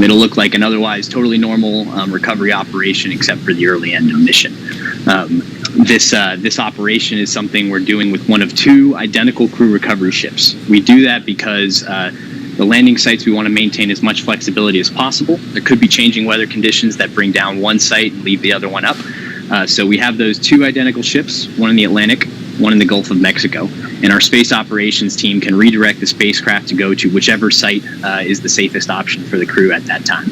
It'll look like an otherwise totally normal recovery operation, except for the early end of mission. This operation is something we're doing with one of two identical crew recovery ships. We do that because the landing sites, we want to maintain as much flexibility as possible. There could be changing weather conditions that bring down one site and leave the other one up. So we have those two identical ships, one in the Atlantic, one in the Gulf of Mexico. And our space operations team can redirect the spacecraft to go to whichever site is the safest option for the crew at that time.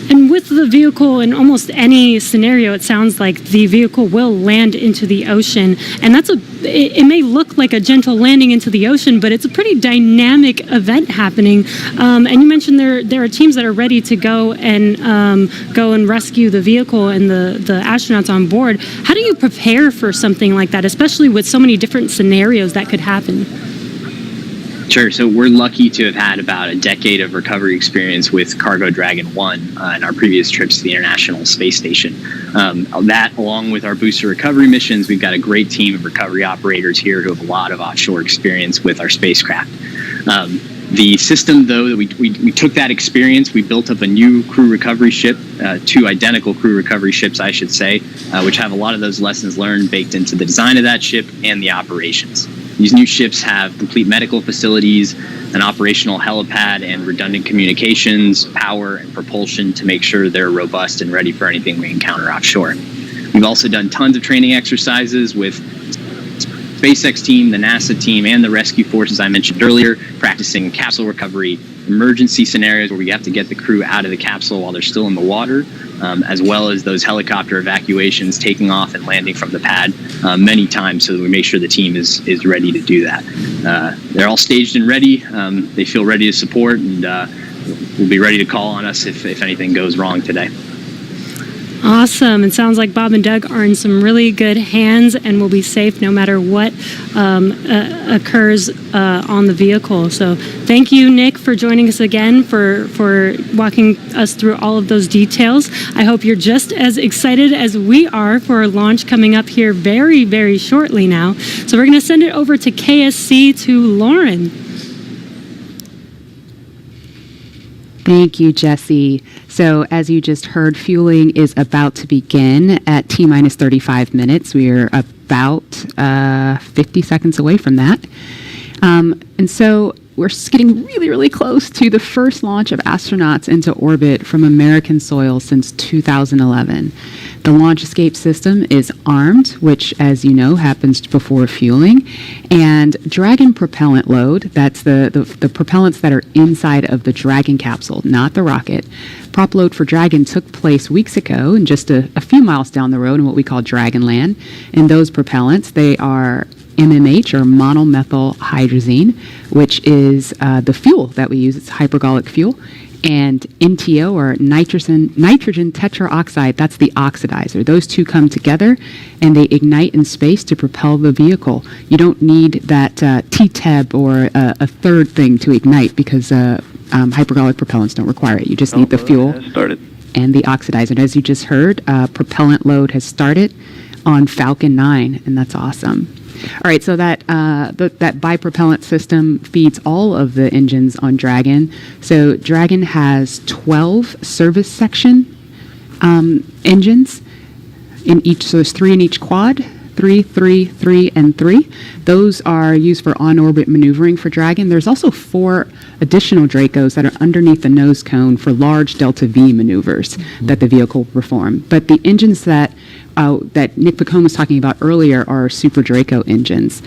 And with the vehicle, in almost any scenario, it sounds like the vehicle will land into the ocean. And it may look like a gentle landing into the ocean, but it's a pretty dynamic event happening. And you mentioned there are teams that are ready to go and rescue the vehicle and the astronauts on board. How do you prepare for something like that, especially with so many different scenarios that could happen? Sure. So we're lucky to have had about a decade of recovery experience with Cargo Dragon 1 in our previous trips to the International Space Station. That, along with our booster recovery missions, we've got a great team of recovery operators here who have a lot of offshore experience with our spacecraft. The system, though, that we took that experience, we built up a new crew recovery ship, two identical crew recovery ships, I should say, which have a lot of those lessons learned baked into the design of that ship and the operations. These new ships have complete medical facilities, an operational helipad, and redundant communications, power, and propulsion to make sure they're robust and ready for anything we encounter offshore. We've also done tons of training exercises with SpaceX team, the NASA team, and the rescue forces I mentioned earlier, practicing capsule recovery, emergency scenarios where we have to get the crew out of the capsule while they're still in the water, as well as those helicopter evacuations, taking off and landing from the pad many times so that we make sure the team is ready to do that. They're all staged and ready. They feel ready to support, and will be ready to call on us if anything goes wrong today. Awesome. It sounds like Bob and Doug are in some really good hands and will be safe no matter what occurs on the vehicle. So thank you, Nick, for joining us again, for walking us through all of those details. I hope you're just as excited as we are for our launch coming up here very, very shortly now. So we're going to send it over to KSC to Lauren. Thank you, Jesse. So as you just heard, fueling is about to begin at T-minus 35 minutes. We are about 50 seconds away from that. And so we're getting really, really close to the first launch of astronauts into orbit from American soil since 2011. The launch escape system is armed, which, as you know, happens before fueling. And Dragon propellant load, that's the propellants that are inside of the Dragon capsule, not the rocket. Prop load for Dragon took place weeks ago and just a few miles down the road in what we call Dragonland. And those propellants, they are MMH, or monomethyl hydrazine, which is the fuel that we use. It's hypergolic fuel. And NTO, or nitrogen tetroxide, that's the oxidizer. Those two come together and they ignite in space to propel the vehicle. You don't need that TTEB or a third thing to ignite because hypergolic propellants don't require it. You just need the fuel and the oxidizer. And as you just heard, propellant load has started on Falcon 9, and that's awesome. All right, so that bipropellant system feeds all of the engines on Dragon. So Dragon has 12 service section engines in each. So there's 3 in each quad. 3, 3, 3, and 3. Those are used for on-orbit maneuvering for Dragon. There's also 4 additional Dracos that are underneath the nose cone for large Delta V maneuvers that the vehicle will perform. But the engines that Nick Picone was talking about earlier are Super Draco engines.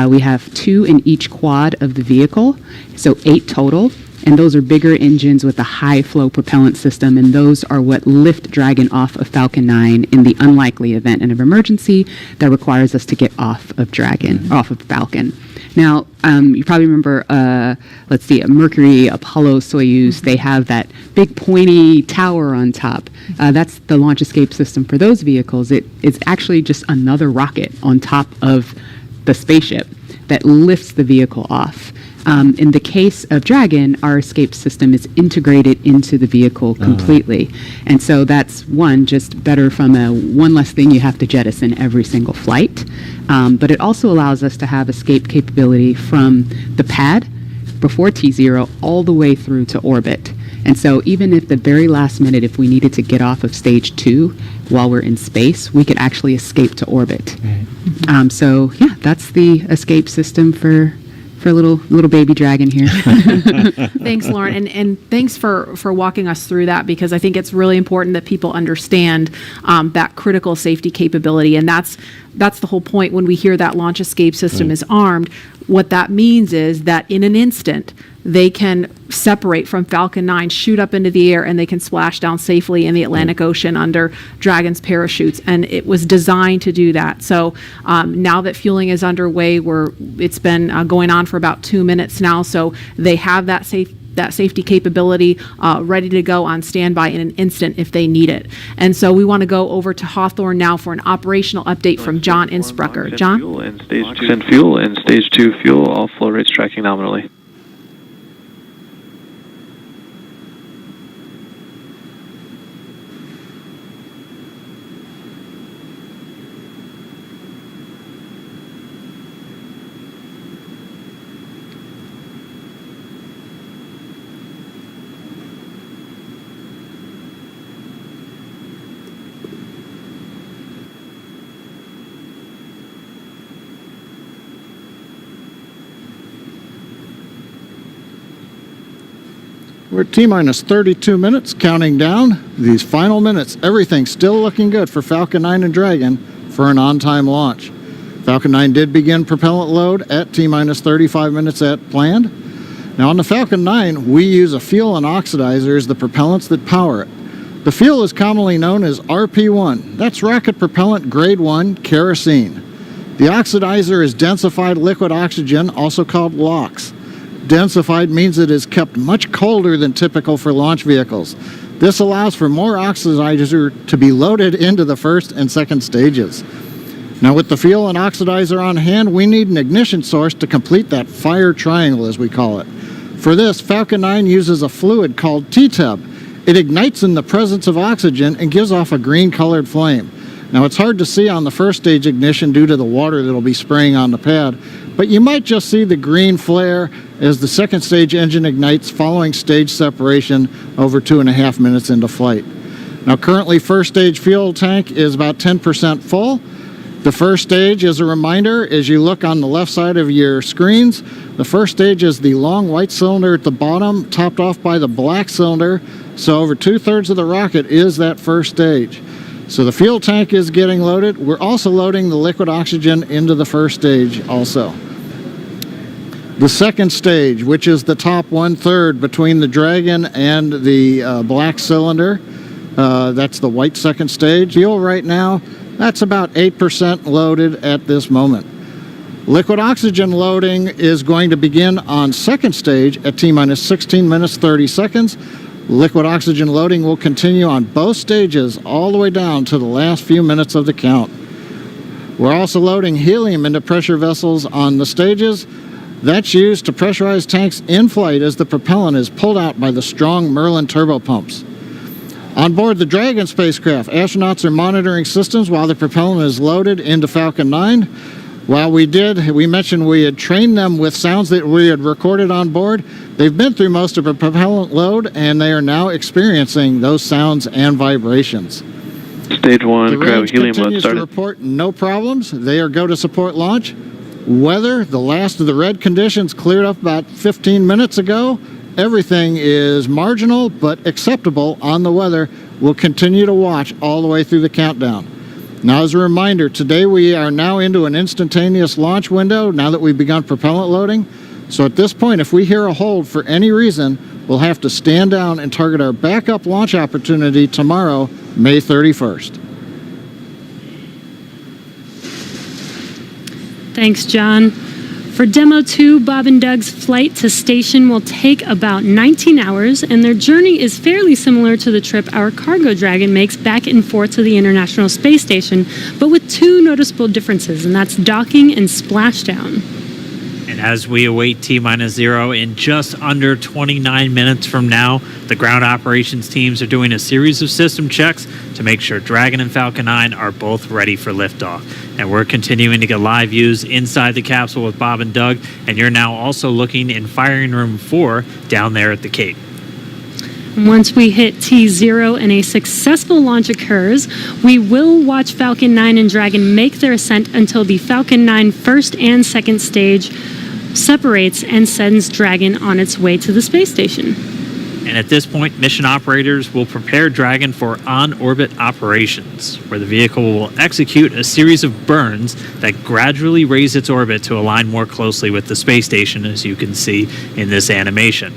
We have 2 in each quad of the vehicle, so 8 total. And those are bigger engines with a high flow propellant system, and those are what lift Dragon off of Falcon 9 in the unlikely event of emergency that requires us to get off of Falcon. Now, you probably remember, Mercury, Apollo, Soyuz, they have that big pointy tower on top. That's the launch escape system for those vehicles. It's actually just another rocket on top of the spaceship that lifts the vehicle off. In the case of Dragon, our escape system is integrated into the vehicle completely. And so that's just better from one less thing you have to jettison every single flight. But it also allows us to have escape capability from the pad before T0 all the way through to orbit. And so even if the very last minute, if we needed to get off of stage 2 while we're in space, we could actually escape to orbit. That's the escape system for little baby Dragon here. Thanks, Lauren, and thanks for walking us through that, because I think it's really important that people understand that critical safety capability, and that's the whole point when we hear that launch escape system is armed. What that means is that in an instant, they can separate from Falcon 9, shoot up into the air, and they can splash down safely in the Atlantic Ocean under Dragon's parachutes. And it was designed to do that. So now that fueling is underway, it's been going on for about 2 minutes now. So they have that safety capability ready to go on standby in an instant if they need it. And so we want to go over to Hawthorne now for an operational update from John Insprucker. John? Send fuel and stage 2 fuel, all flow rates tracking nominally. We're at T-minus 32 minutes, counting down. These final minutes, everything's still looking good for Falcon 9 and Dragon for an on-time launch. Falcon 9 did begin propellant load at T-minus 35 minutes at planned. Now on the Falcon 9, we use a fuel and oxidizer as the propellants that power it. The fuel is commonly known as RP1. That's rocket propellant grade 1 kerosene. The oxidizer is densified liquid oxygen, also called LOX. Densified means it is kept much colder than typical for launch vehicles. This allows for more oxidizer to be loaded into the first and second stages. Now with the fuel and oxidizer on hand, we need an ignition source to complete that fire triangle, as we call it. For this, Falcon 9 uses a fluid called T-Teb. It ignites in the presence of oxygen and gives off a green-colored flame. Now it's hard to see on the first stage ignition due to the water that'll be spraying on the pad, but you might just see the green flare as the second stage engine ignites following stage separation over 2.5 minutes into flight. Now currently first stage fuel tank is about 10% full. The first stage, as a reminder, as you look on the left side of your screens, the first stage is the long white cylinder at the bottom, topped off by the black cylinder. So over 2/3 of the rocket is that first stage. So the fuel tank is getting loaded. We're also loading the liquid oxygen into the first stage also. The second stage, which is the top 1/3 between the Dragon and the black cylinder, that's the white second stage. Fuel right now, that's about 8% loaded at this moment. Liquid oxygen loading is going to begin on second stage at T-minus 16 minutes 30 seconds. Liquid oxygen loading will continue on both stages all the way down to the last few minutes of the count. We're also loading helium into pressure vessels on the stages. That's used to pressurize tanks in flight as the propellant is pulled out by the strong Merlin turbopumps. On board the Dragon spacecraft, astronauts are monitoring systems while the propellant is loaded into Falcon 9. While we mentioned we had trained them with sounds that we had recorded on board. They've been through most of a propellant load, and they are now experiencing those sounds and vibrations. Stage 1, The cryo range helium load continues to started. report no problems. They are go to support launch. Weather, the last of the red conditions cleared up about 15 minutes ago. Everything is marginal but acceptable on the weather. We'll continue to watch all the way through the countdown. Now, as a reminder, today we are now into an instantaneous launch window now that we've begun propellant loading. So at this point, if we hear a hold for any reason, we'll have to stand down and target our backup launch opportunity tomorrow, May 31st. Thanks, John. For Demo 2, Bob and Doug's flight to station will take about 19 hours, and their journey is fairly similar to the trip our Cargo Dragon makes back and forth to the International Space Station, but with two noticeable differences, and that's docking and splashdown. And as we await T-0 in just under 29 minutes from now, the ground operations teams are doing a series of system checks to make sure Dragon and Falcon 9 are both ready for liftoff. And we're continuing to get live views inside the capsule with Bob and Doug, and you're now also looking in firing room 4 down there at the Cape. Once we hit T0 and a successful launch occurs, we will watch Falcon 9 and Dragon make their ascent until the Falcon 9 first and second stage separates and sends Dragon on its way to the space station. And at this point, mission operators will prepare Dragon for on-orbit operations, where the vehicle will execute a series of burns that gradually raise its orbit to align more closely with the space station, as you can see in this animation.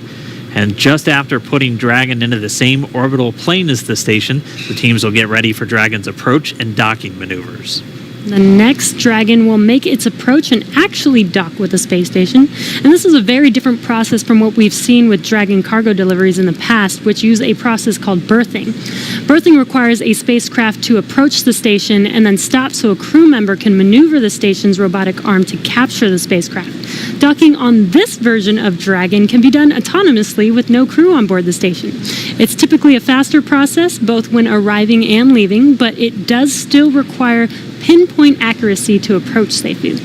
And just after putting Dragon into the same orbital plane as the station, the teams will get ready for Dragon's approach and docking maneuvers. The next Dragon will make its approach and actually dock with the space station. And this is a very different process from what we've seen with Dragon cargo deliveries in the past, which use a process called berthing. Berthing requires a spacecraft to approach the station and then stop so a crew member can maneuver the station's robotic arm to capture the spacecraft. Docking on this version of Dragon can be done autonomously with no crew on board the station. It's typically a faster process, both when arriving and leaving, but it does still require pinpoint accuracy to approach safely.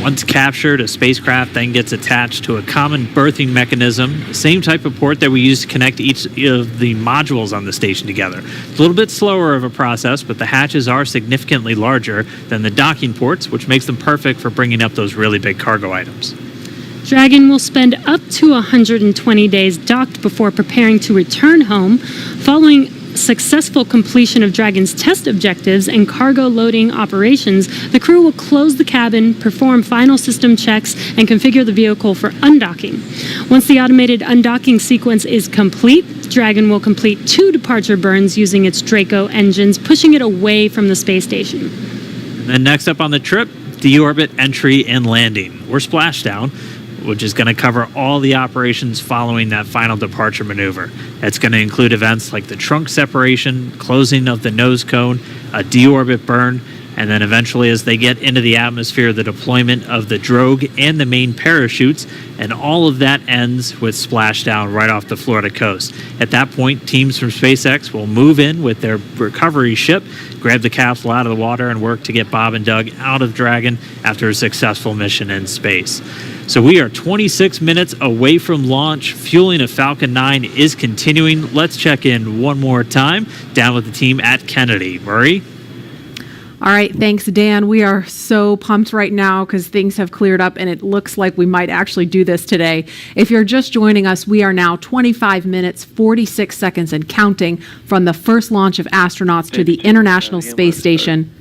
Once captured, a spacecraft then gets attached to a common berthing mechanism, the same type of port that we use to connect each of the modules on the station together. It's a little bit slower of a process, but the hatches are significantly larger than the docking ports, which makes them perfect for bringing up those really big cargo items. Dragon will spend up to 120 days docked before preparing to return home. Following successful completion of Dragon's test objectives and cargo loading operations, the crew will close the cabin, perform final system checks, and configure the vehicle for undocking. Once the automated undocking sequence is complete, Dragon will complete 2 departure burns using its Draco engines, pushing it away from the space station. And then next up on the trip, deorbit entry and landing, or splashdown, which is going to cover all the operations following that final departure maneuver. It's going to include events like the trunk separation, closing of the nose cone, a deorbit burn, and then eventually as they get into the atmosphere, the deployment of the drogue and the main parachutes, and all of that ends with splashdown right off the Florida coast. At that point, teams from SpaceX will move in with their recovery ship, grab the capsule out of the water, and work to get Bob and Doug out of Dragon after a successful mission in space. So we are 26 minutes away from launch. Fueling of Falcon 9 is continuing. Let's check in one more time down with the team at Kennedy. Murray? All right, thanks, Dan. We are so pumped right now because things have cleared up and it looks like we might actually do this today. If you're just joining us, we are now 25 minutes, 46 seconds and counting from the first launch of astronauts to the International Space Station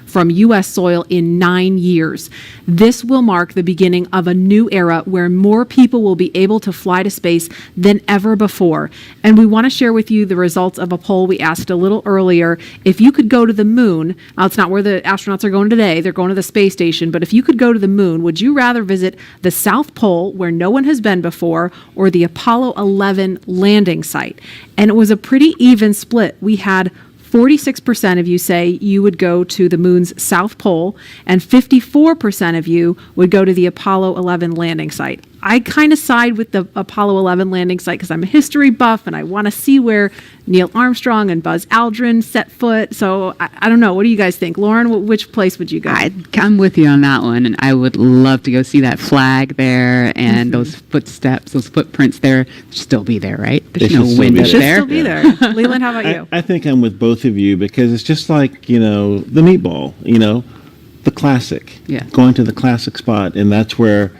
from U.S. soil in 9 years. This will mark the beginning of a new era where more people will be able to fly to space than ever before. And we want to share with you the results of a poll we asked a little earlier. If you could go to the moon, now it's not where the astronauts are going today, they're going to the space station, but if you could go to the moon, would you rather visit the South Pole where no one has been before or the Apollo 11 landing site? And it was a pretty even split. We had 46% of you say you would go to the moon's South Pole, and 54% of you would go to the Apollo 11 landing site. I kind of side with the Apollo 11 landing site because I'm a history buff and I want to see where Neil Armstrong and Buzz Aldrin set foot. So I don't know. What do you guys think? Lauren, which place would you go? I'm with you on that one. And I would love to go see that flag there and those footsteps, those footprints there. Still be there, right? There's no wind up there. Still be there. Leland, how about you? I think I'm with both of you because it's just like, the meatball, the classic. Yeah. Going to the classic spot. And that's where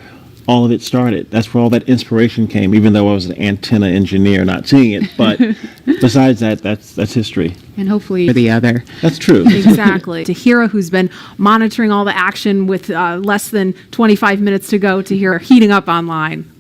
all of it started. That's where all that inspiration came, even though I was an antenna engineer not seeing it. But besides that, that's history. And hopefully the other. That's true. Exactly. Tahira, who's been monitoring all the action with less than 25 minutes to go, Tahira heating up online.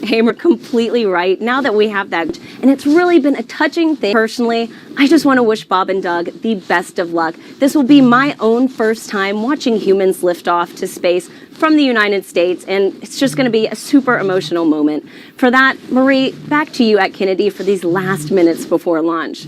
Hey, we're completely right. Now that we have that, and it's really been a touching thing. Personally, I just want to wish Bob and Doug the best of luck. This will be my own first time watching humans lift off to space from the United States, and it's just going to be a super emotional moment. For that, Marie, back to you at Kennedy for these last minutes before launch.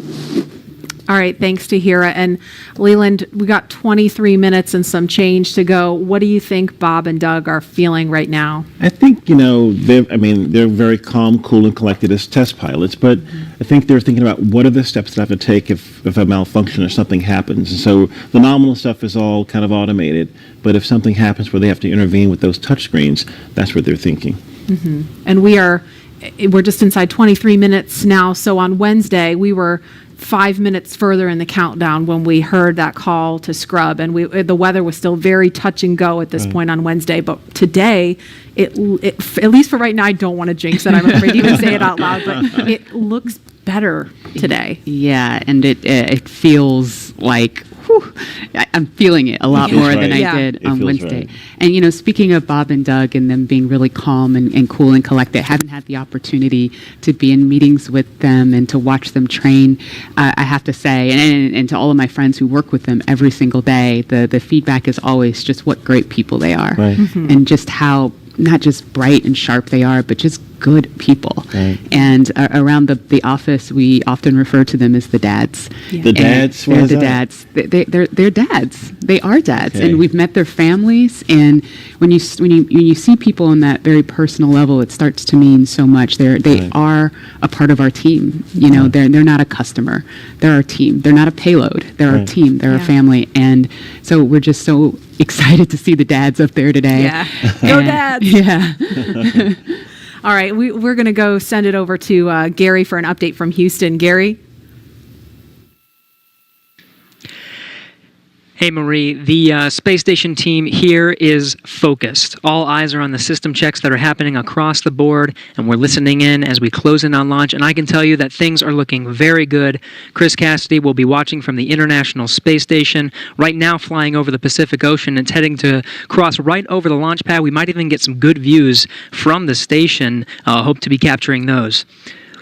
All right, thanks to Hira. And Leland, we got 23 minutes and some change to go. What do you think Bob and Doug are feeling right now? I think, they're very calm, cool, and collected as test pilots, but I think they're thinking about what are the steps that I have to take if a malfunction or something happens. And so the nominal stuff is all kind of automated, but if something happens where they have to intervene with those touch screens, that's what they're thinking. Mm-hmm. And we're just inside 23 minutes now, so on Wednesday, we were 5 minutes further in the countdown when we heard that call to scrub, and the weather was still very touch and go at this point on Wednesday. But today, it at least for right now, I don't want to jinx it. I'm afraid to even say it out loud, but it looks better today. Yeah, and it feels like I'm feeling it a lot more than I did on Wednesday. Right. And, speaking of Bob and Doug and them being really calm and cool and collected, haven't had the opportunity to be in meetings with them and to watch them train. I have to say, and to all of my friends who work with them every single day, the feedback is always just what great people they are. Right. Mm-hmm. And just how not just bright and sharp they are, but just good people. Right. And around the office, we often refer to them as the dads. Yeah. The dads? They're the dads. They're dads. They are dads. Okay. And we've met their families. And when you see people on that very personal level, it starts to mean so much. They are a part of our team. They're not a customer. They're our team. They're not a payload. They're our team. They're our family. And so we're just so excited to see the dads up there today. Yeah. Go dads. Yeah. All right, we're going to go send it over to Gary for an update from Houston. Gary? Hey, Marie, the space station team here is focused. All eyes are on the system checks that are happening across the board, and we're listening in as we close in on launch, and I can tell you that things are looking very good. Chris Cassidy will be watching from the International Space Station, right now flying over the Pacific Ocean. It's heading to cross right over the launch pad. We might even get some good views from the station. Hope to be capturing those.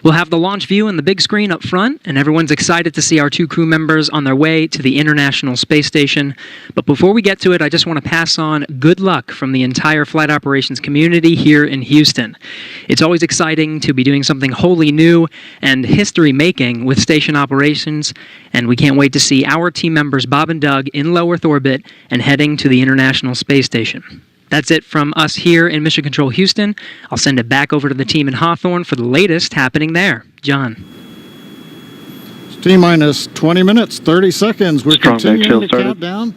We'll have the launch view on the big screen up front, and everyone's excited to see our two crew members on their way to the International Space Station. But before we get to it, I just want to pass on good luck from the entire flight operations community here in Houston. It's always exciting to be doing something wholly new and history-making with station operations, and we can't wait to see our team members Bob and Doug in low Earth orbit and heading to the International Space Station. That's it from us here in Mission Control Houston. I'll send it back over to the team in Hawthorne for the latest happening there. John. T-minus 20 minutes, 30 seconds. We're continuing to count down.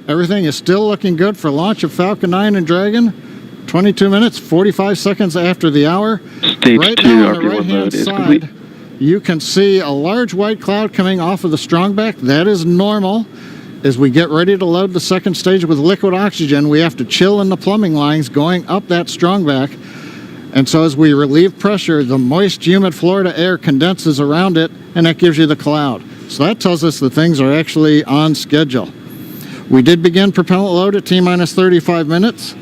Everything is still looking good for launch of Falcon 9 and Dragon. 22 minutes, 45 seconds after the hour. Stage right 2 now on the RP1 right-hand load is side, complete. you can see a large white cloud coming off of the strongback. That is normal. As we get ready to load the second stage with liquid oxygen, we have to chill in the plumbing lines going up that strongback. And so as we relieve pressure, the moist, humid Florida air condenses around it, and that gives you the cloud. So that tells us that things are actually on schedule. We did begin propellant load at T-minus 35 minutes.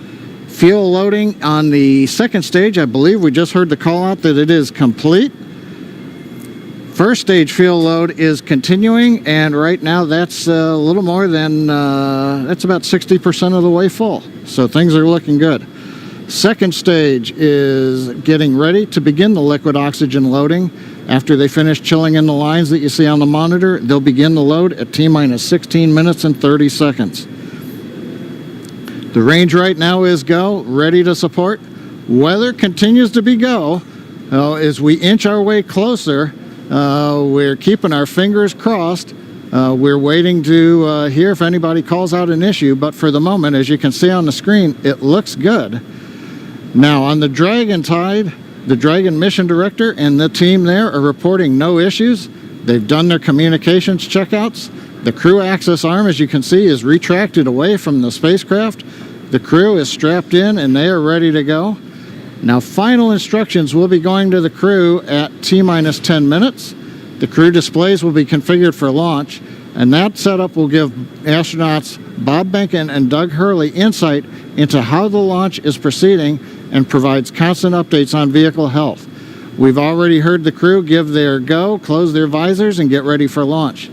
Fuel loading on the second stage, I believe we just heard the call out that it is complete. First stage fuel load is continuing, and right now that's a little more than, that's about 60% of the way full. So things are looking good. Second stage is getting ready to begin the liquid oxygen loading. After they finish chilling in the lines that you see on the monitor, they'll begin the load at T-minus 16 minutes and 30 seconds. The range right now is go, ready to support. Weather continues to be go. As we inch our way closer, we're keeping our fingers crossed. We're waiting to hear if anybody calls out an issue, but for the moment, as you can see on the screen, it looks good. Now, on the Dragon side, the Dragon mission director and the team there are reporting no issues. They've done their communications checkouts. The crew access arm, as you can see, is retracted away from the spacecraft. The crew is strapped in and they are ready to go. Now, final instructions will be going to the crew at T-minus 10 minutes. The crew displays will be configured for launch, and that setup will give astronauts Bob Behnken and Doug Hurley insight into how the launch is proceeding and provides constant updates on vehicle health. We've already heard the crew give their go, close their visors, and get ready for launch.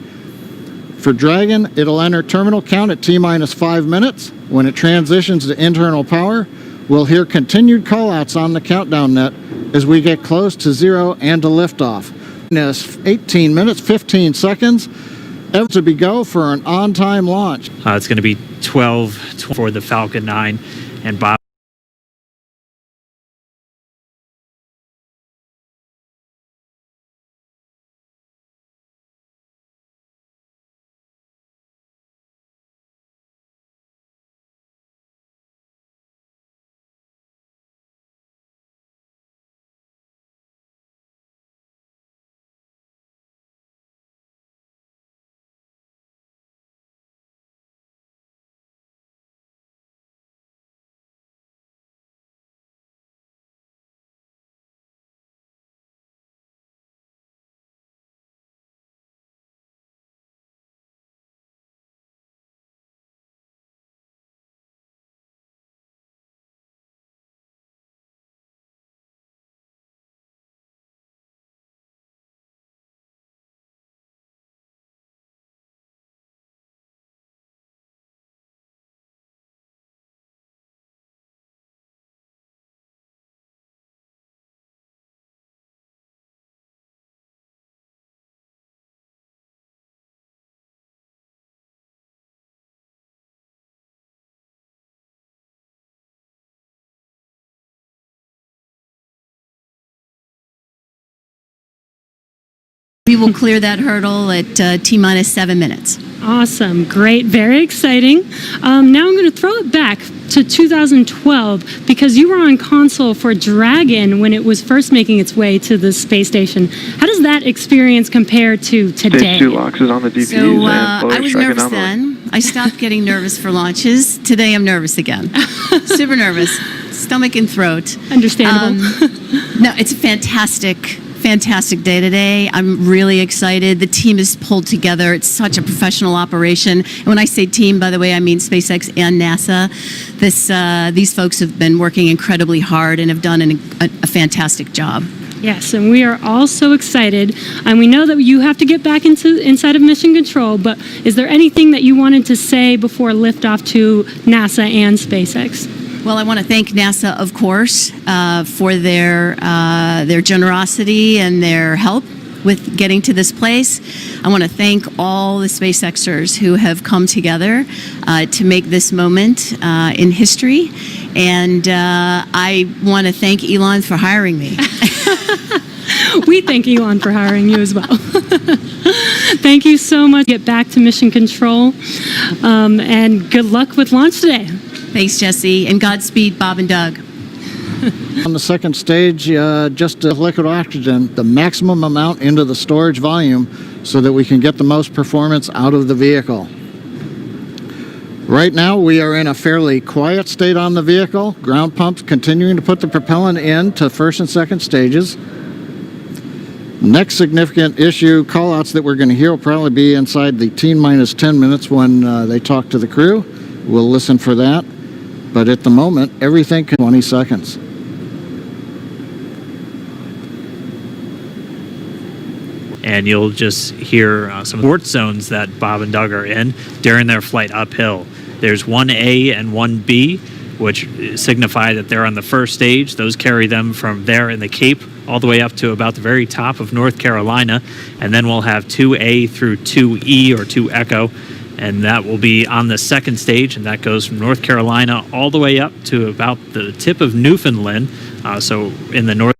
For Dragon, it'll enter terminal count at T-minus 5 minutes. When it transitions to internal power, we'll hear continued callouts on the countdown net as we get close to 0 and to liftoff. 18 minutes, 15 seconds. Everything to be go for an on-time launch. It's going to be 12 for the Falcon 9, and Bob. We will clear that hurdle at T-minus 7 minutes. Awesome. Great. Very exciting. Now I'm going to throw it back to 2012 because you were on console for Dragon when it was first making its way to the space station. How does that experience compare to today? Stage 2 locks is on the DPUs. So I was nervous then. I stopped getting nervous for launches. Today I'm nervous again. Super nervous. Stomach and throat. Understandable. No, it's a fantastic day today. I'm really excited. The team is pulled together. It's such a professional operation. And when I say team, by the way, I mean SpaceX and NASA. These folks have been working incredibly hard and have done a fantastic job. Yes, and we are all so excited. And we know that you have to get back inside of mission control, but is there anything that you wanted to say before liftoff to NASA and SpaceX? Well, I want to thank NASA, of course, for their generosity and their help with getting to this place. I want to thank all the SpaceXers who have come together to make this moment in history. And I want to thank Elon for hiring me. We thank Elon for hiring you as well. Thank you so much. Get back to mission control. And good luck with launch today. Thanks, Jesse, and Godspeed, Bob and Doug. On the second stage, just liquid oxygen, the maximum amount into the storage volume so that we can get the most performance out of the vehicle. Right now, we are in a fairly quiet state on the vehicle. Ground pumps continuing to put the propellant in to first and second stages. Next significant issue, callouts that we're going to hear will probably be inside the T-minus 10 minutes when they talk to the crew. We'll listen for that. But at the moment, everything can 20 seconds. And you'll just hear some abort zones that Bob and Doug are in during their flight uphill. There's 1A and 1B, which signify that they're on the first stage. Those carry them from there in the Cape all the way up to about the very top of North Carolina. And then we'll have 2A through 2E or 2 Echo and that will be on the second stage, and that goes from North Carolina all the way up to about the tip of Newfoundland, so in the north.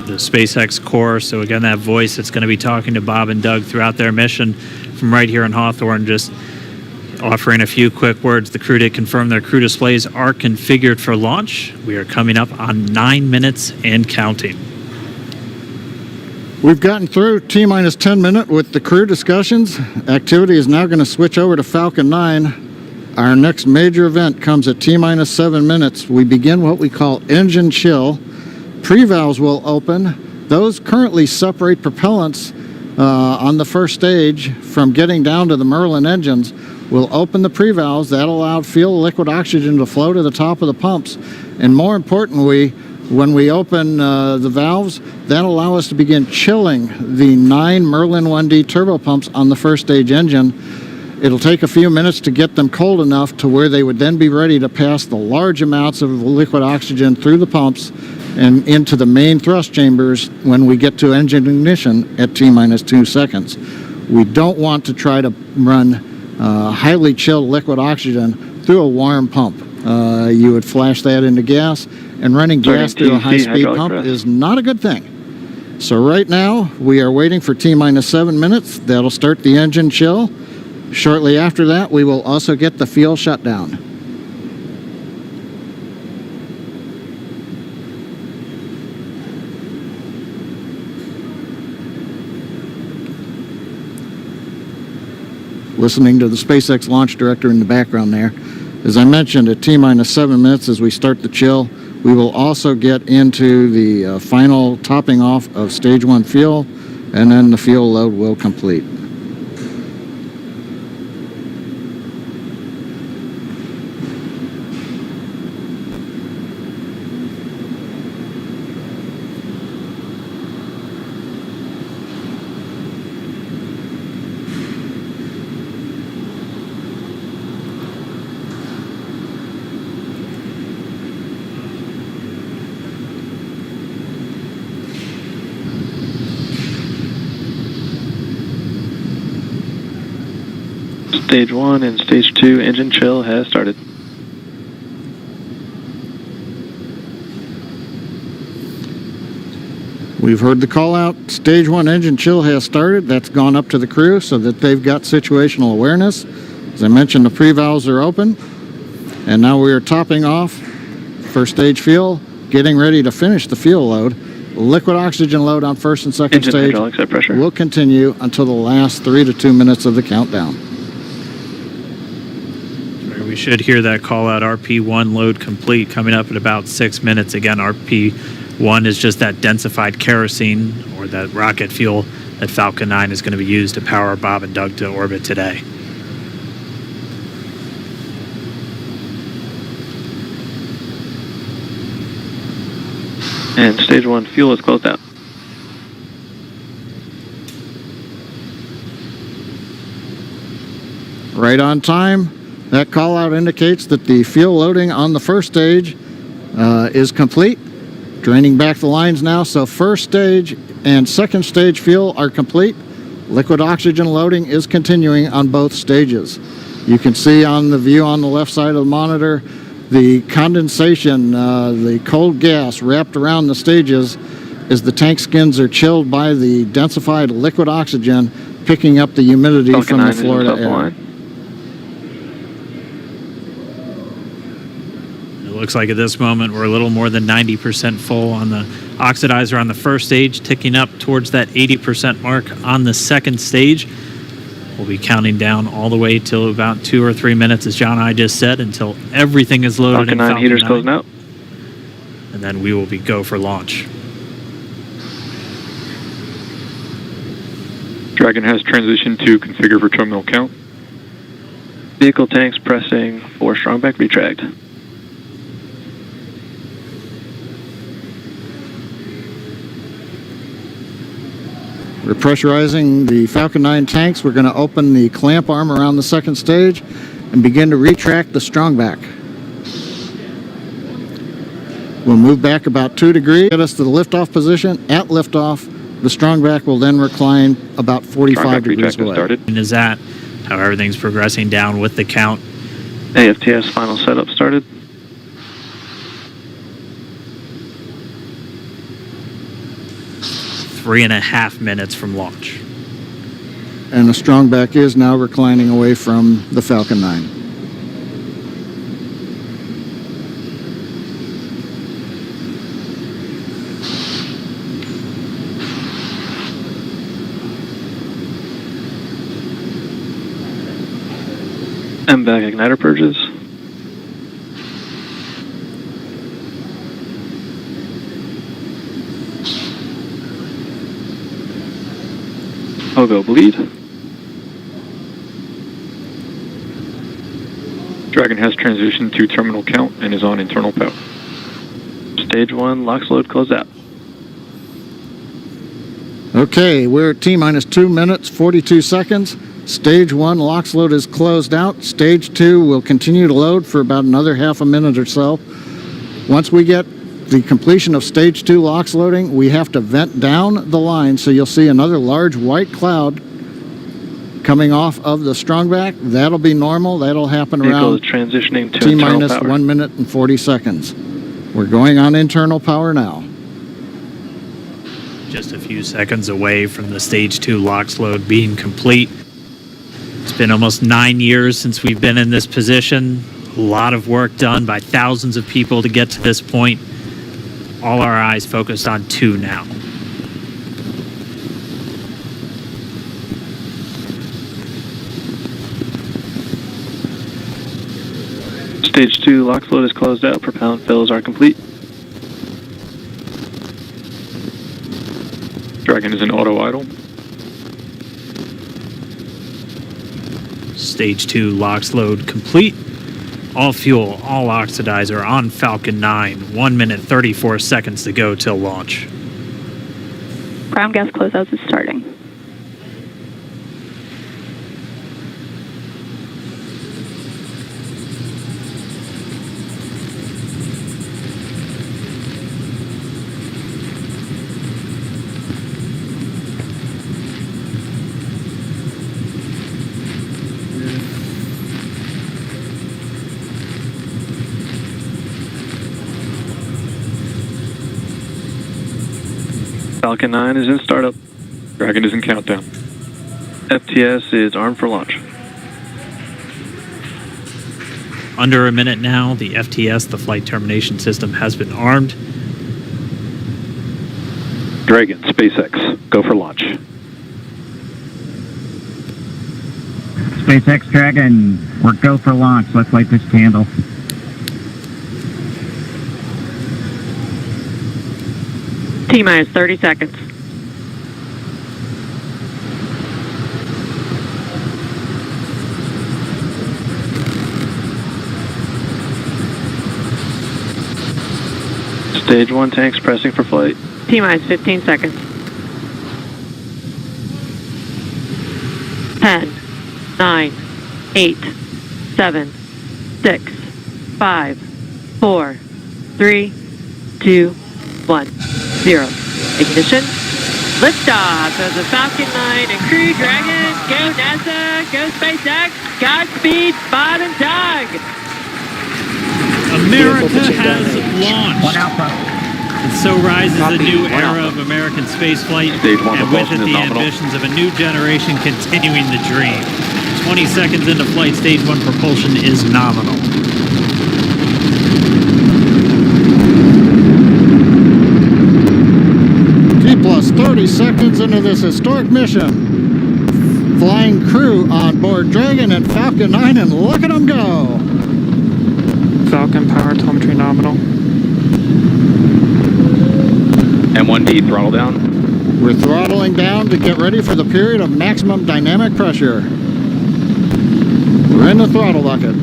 The SpaceX core. So again, that voice that's going to be talking to Bob and Doug throughout their mission from right here in Hawthorne, just offering a few quick words. The crew did confirm their crew displays are configured for launch. We are coming up on 9 minutes and counting. We've gotten through T-minus 10 minute with the crew discussions. Activity is now going to switch over to Falcon 9. Our next major event comes at T-minus 7 minutes. We begin what we call engine chill. Pre-valves will open. Those currently separate propellants on the first stage from getting down to the Merlin engines. We'll open the pre-valves. That allowed fuel liquid oxygen to flow to the top of the pumps. And more importantly, when we open the valves, that'll allow us to begin chilling the 9 Merlin 1D turbo pumps on the first stage engine. It'll take a few minutes to get them cold enough to where they would then be ready to pass the large amounts of liquid oxygen through the pumps and into the main thrust chambers when we get to engine ignition at T-minus 2 seconds. We don't want to try to run highly chilled liquid oxygen through a warm pump. You would flash that into gas, and running gas through a high-speed pump is not a good thing. So right now, we are waiting for T-minus 7 minutes. That'll start the engine chill. Shortly after that, we will also get the fuel shutdown. Listening to the SpaceX launch director in the background there. As I mentioned, at T-minus 7 minutes as we start the chill, we will also get into the final topping off of stage 1 fuel, and then the fuel load will complete. Stage 1 and Stage 2 engine chill has started. We've heard the call out. Stage 1 engine chill has started. That's gone up to the crew so that they've got situational awareness. As I mentioned, the pre-valves are open. And now we are topping off first stage fuel, getting ready to finish the fuel load. Liquid oxygen load on first and second Engine stage hydraulics at pressure. will continue until the last 3 to 2 minutes of the countdown. We should hear that call out RP1 load complete coming up at about 6 minutes. Again, RP1 is just that densified kerosene or that rocket fuel that Falcon 9 is going to be used to power Bob and Doug to orbit today. And stage 1 fuel is closed out. Right on time. That call out indicates that the fuel loading on the first stage is complete. Draining back the lines now, so first stage and second stage fuel are complete. Liquid oxygen loading is continuing on both stages. You can see on the view on the left side of the monitor the condensation, the cold gas wrapped around the stages as the tank skins are chilled by the densified liquid oxygen, picking up the humidity Falcon from the 9 is in Florida air. self-align. It looks like at this moment we're a little more than 90% full on the oxidizer on the first stage, ticking up towards that 80% mark on the second stage. We'll be counting down all the way till about 2 or 3 minutes, as John and I just said, until everything is loaded Falcon in 9 Falcon heaters 9. closing out. And then we will be go for launch. Dragon has transitioned to configure for terminal count. Vehicle tanks pressing for strongback retract. Repressurizing the Falcon 9 tanks, we're going to open the clamp arm around the second stage and begin to retract the strongback. We'll move back about 2 degrees, get us to the liftoff position. At liftoff, the strongback will then recline about 45 degrees away. Started. And is that how everything's progressing down with the count? AFTS final setup started. Three and a half minutes from launch. And the strongback is now reclining away from the Falcon 9. MVAC igniter purges. Pogo bleed. Dragon has transitioned to terminal count and is on internal power. Stage 1 LOX load closed out. Okay, we're at T-minus 2 minutes, 42 seconds. Stage 1 LOX load is closed out. Stage 2 will continue to load for about another half a minute or so. Once we get the completion of Stage 2 LOX loading, we have to vent down the line, so you'll see another large white cloud coming off of the strongback. That'll be normal. That'll happen Vehicle around is transitioning to T-minus internal power. 1 minute and 40 seconds. We're going on internal power now. Just a few seconds away from the Stage 2 LOX load being complete. It's been almost 9 years since we've been in this position. A lot of work done by thousands of people to get to this point. All our eyes focused on 2 now. Stage 2 LOX load is closed out. Propellant fills are complete. Dragon is in auto idle. Stage 2 LOX load complete. All fuel, all oxidizer on Falcon 9. 1 minute, 34 seconds to go till launch. Ground gas closeouts is starting. Falcon 9 is in startup. Dragon is in countdown. FTS is armed for launch. Under a minute now, the FTS, the flight termination system, has been armed. Dragon, SpaceX, go for launch. SpaceX Dragon, we're go for launch. Let's light this candle. T-minus 30 seconds. Stage 1 tanks pressing for flight. T-minus 15 seconds. 10, 9, 8, 7, 6, 5, 4, 3, 2, 1, 0. Ignition. Liftoff of the Falcon 9 and Crew Dragon. Go NASA, go SpaceX. Godspeed, Bob and Doug. America has launched. And so rises a new era of American spaceflight, and with it the ambitions of a new generation continuing the dream. 20 seconds into flight, stage 1 propulsion is nominal. T plus 30 seconds into this historic mission. Flying crew on board Dragon and Falcon 9, and look at them go! Falcon power telemetry nominal. M1D throttle down. We're throttling down to get ready for the period of maximum dynamic pressure. We're in the throttle bucket.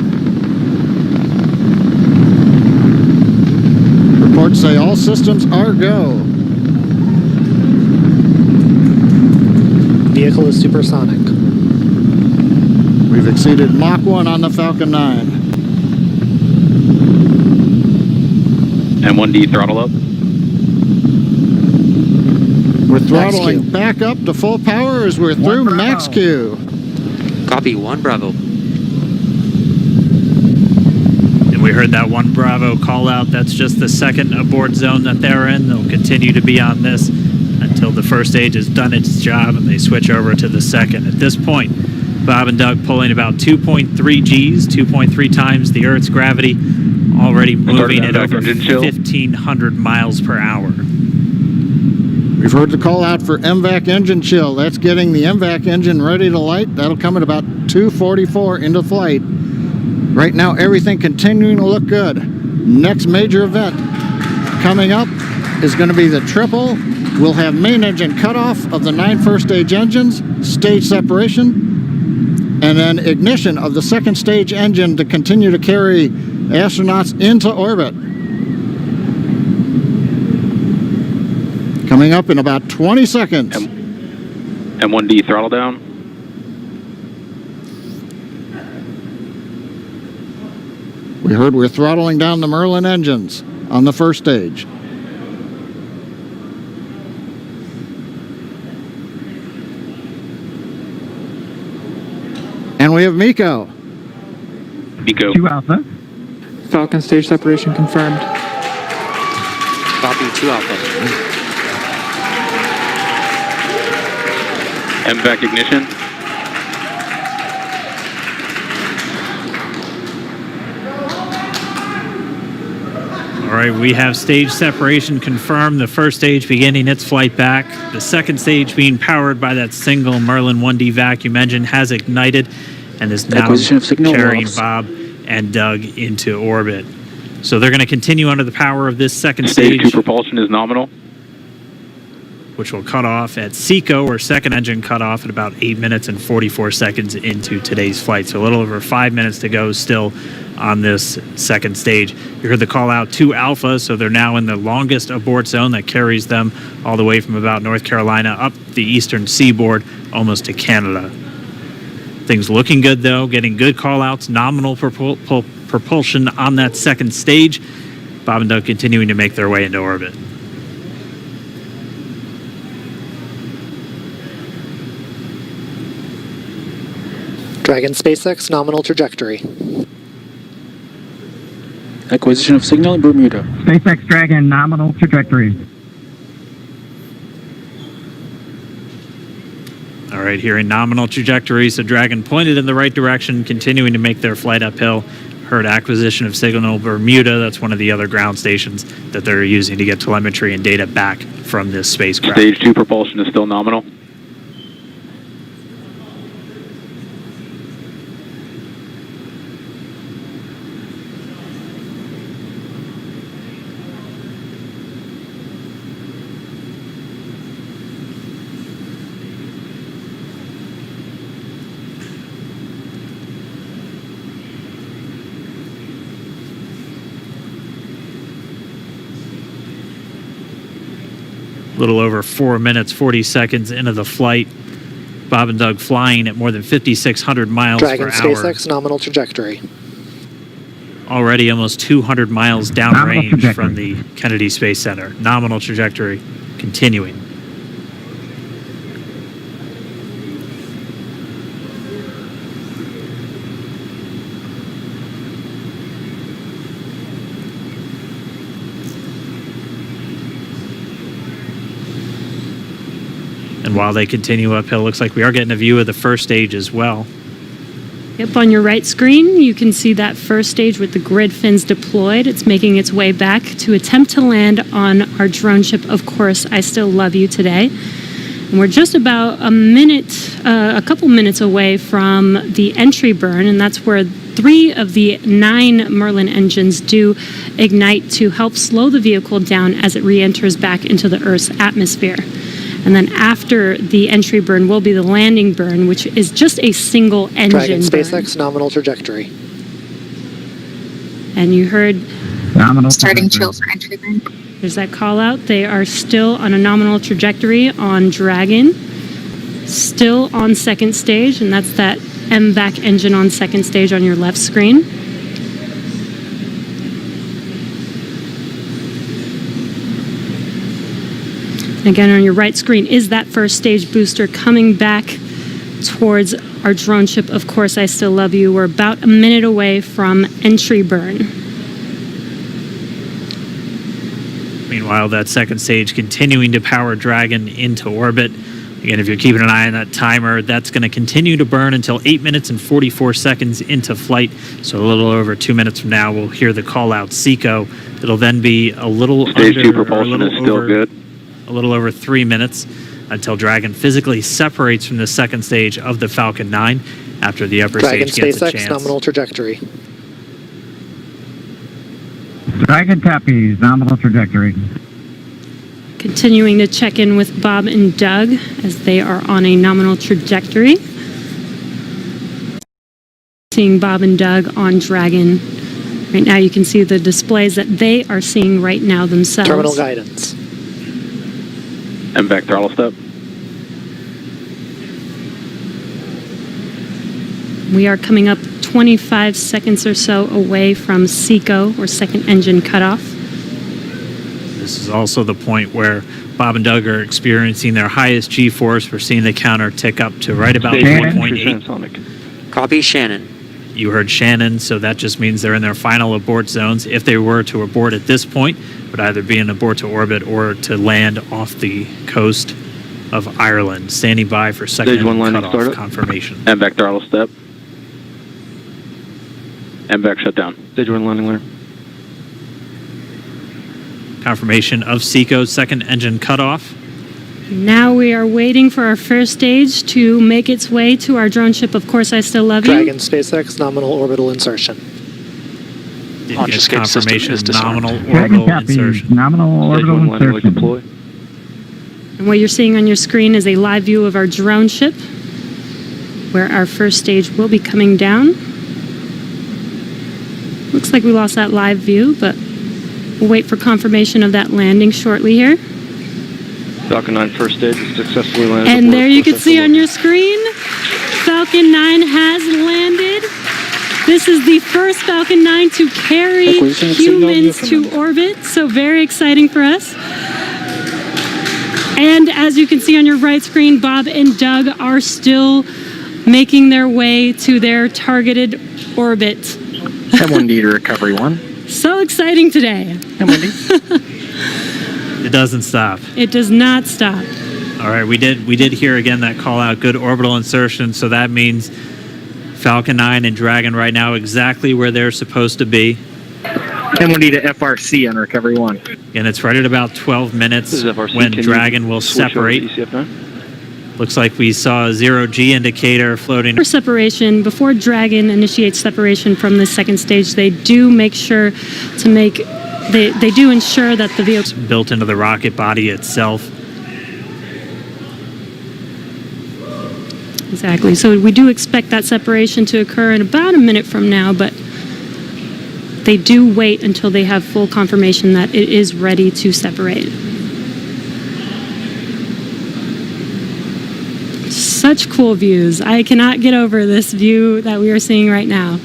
Reports say all systems are go. Vehicle is supersonic. We've exceeded Mach 1 on the Falcon 9. M1D throttle up. We're throttling back up to full power as we're through max Q. Copy, 1 Bravo. And we heard that 1 Bravo call out. That's just the second abort zone that they're in. They'll continue to be on this until the first stage has done its job and they switch over to the second. At this point, Bob and Doug pulling about 2.3 Gs, 2.3 times the Earth's gravity, already moving at over 1,500 miles per hour. We've heard the call out for MVAC engine chill. That's getting the MVAC engine ready to light. That'll come at about 2:44 into flight. Right now, everything continuing to look good. Next major event coming up is going to be the triple. We'll have main engine cutoff of the 9 first stage engines, stage separation, and then ignition of the second stage engine to continue to carry astronauts into orbit. Coming up in about 20 seconds. M1D throttle down. We heard we're throttling down the Merlin engines on the first stage. And we have Miko. Miko. 2 Alpha. Falcon stage separation confirmed. Copy, 2 Alpha. MVAC ignition. All right, we have stage separation confirmed. The first stage beginning its flight back. The second stage being powered by that single Merlin 1D vacuum engine has ignited and is now carrying Bob and Doug into orbit. So they're going to continue under the power of this second stage. Stage 2 propulsion is nominal. Which will cut off at Seco, or second engine cut off at about 8 minutes and 44 seconds into today's flight. So a little over 5 minutes to go still on this second stage. You heard the call out 2 Alpha, so they're now in the longest abort zone that carries them all the way from about North Carolina up the eastern seaboard almost to Canada. Things looking good though, getting good call outs, nominal propulsion on that second stage. Bob and Doug continuing to make their way into orbit. Dragon SpaceX nominal trajectory. Acquisition of signal in Bermuda. SpaceX Dragon nominal trajectory. All right, here in nominal trajectory, so Dragon pointed in the right direction, continuing to make their flight uphill. Heard acquisition of signal Bermuda. That's one of the other ground stations that they're using to get telemetry and data back from this spacecraft. Stage 2 propulsion is still nominal. A little over 4 minutes, 40 seconds into the flight. Bob and Doug flying at more than 5,600 miles Dragon per hour. SpaceX nominal trajectory. Already almost 200 miles Nominal downrange trajectory. from the Kennedy Space Center. Nominal trajectory continuing. And while they continue uphill, looks like we are getting a view of the first stage as well. Yep, on your right screen, you can see that first stage with the grid fins deployed. It's making its way back to attempt to land on our drone ship, Of Course, I Still Love You today. And we're just about a couple minutes away from the entry burn, and that's where 3 of the 9 Merlin engines do ignite to help slow the vehicle down as it re-enters back into the Earth's atmosphere. And then after the entry burn will be the landing burn, which is just a single engine Dragon burn. SpaceX nominal trajectory. And you heard Nominal starting chill for entry burn. There's that call out. They are still on a nominal trajectory on Dragon, still on second stage, and that's that MVAC engine on second stage on your left screen. Again, on your right screen is that first stage booster coming back towards our drone ship, Of Course, I Still Love You. We're about a minute away from entry burn. Meanwhile, that second stage continuing to power Dragon into orbit. Again, if you're keeping an eye on that timer, that's going to continue to burn until 8 minutes and 44 seconds into flight. So a little over 2 minutes from now, we'll hear the call out Seco. It'll then be a little Stage under, 2 or a propulsion little is still over, good. a little over 3 minutes until Dragon physically separates from the second stage of the Falcon 9 after the upper Dragon stage gets a SpaceX chance. nominal trajectory. Dragon copies, nominal trajectory. Continuing to check in with Bob and Doug as they are on a nominal trajectory. Seeing Bob and Doug on Dragon. Right now you can see the displays that they are seeing right now themselves. Terminal guidance. MVAC throttle step. We are coming up 25 seconds or so away from Seco, or second engine cutoff. This is also the point where Bob and Doug are experiencing their highest G-force. We're seeing the counter tick up to right about 1.8. Copy, Shannon. You heard Shannon, so that just means they're in their final abort zones. If they were to abort at this point, it would either be an abort to orbit or to land off the coast of Ireland. Standing by for second Stage 1 landing cutoff startup. confirmation. MVAC throttle step. MVAC shutdown. Stage 1 landing layer. Confirmation of Seco's second engine cutoff. Now we are waiting for our first stage to make its way to our drone ship, Of Course, I Still Love You. Dragon SpaceX nominal orbital insertion. Launch escape confirmation system is nominal disarmed. orbital Dragon copies, insertion. nominal orbital insertion. Deploy. And what you're seeing on your screen is a live view of our drone ship, where our first stage will be coming down. Looks like we lost that live view, but we'll wait for confirmation of that landing shortly here. Falcon 9 first stage successfully landed. And there you can see on your screen, Falcon 9 has landed. This is the first Falcon 9 to carry Acquisition of signal humans to Newfoundland. orbit, so very exciting for us. And as you can see on your right screen, Bob and Doug are still making their way to their targeted orbit. M1D to recovery 1. So exciting today. It doesn't stop. It does not stop. All right, we did hear again that call out, good orbital insertion, so that means Falcon 9 and Dragon right now exactly where they're supposed to be. M1D to FRC on recovery 1. And it's right at about 12 minutes This is FRC. when Can you Dragon will switch over to separate. ECF9? Looks like we saw a 0G indicator floating. For separation, before Dragon initiates separation from the second stage, they do make sure to make, they do ensure that the vehicle Built into the rocket body itself. Exactly. So we do expect that separation to occur in about a minute from now, but they do wait until they have full confirmation that it is ready to separate. Such cool views. I cannot get over this view that we are seeing right now.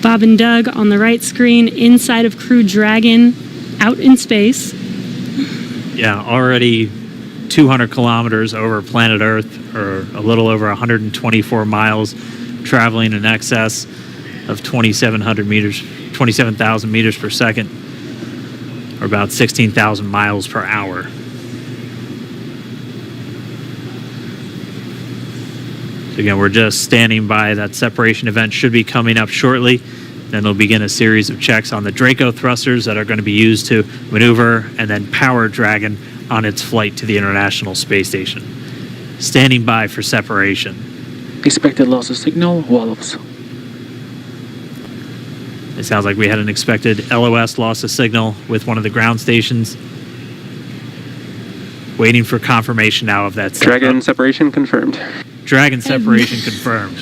Bob and Doug on the right screen, inside of Crew Dragon, out in space. Yeah, already 200 kilometers over planet Earth, or a little over 124 miles, traveling in excess of 27,000 meters per second, or about 16,000 miles per hour. So again, we're just standing by. That separation event should be coming up shortly. Then they'll begin a series of checks on the Draco thrusters that are going to be used to maneuver and then power Dragon on its flight to the International Space Station. Standing by for separation. Expected loss of signal, Wallops. It sounds like we had an expected LOS loss of signal with one of the ground stations. Waiting for confirmation now of that. Dragon separation confirmed. Dragon separation confirmed.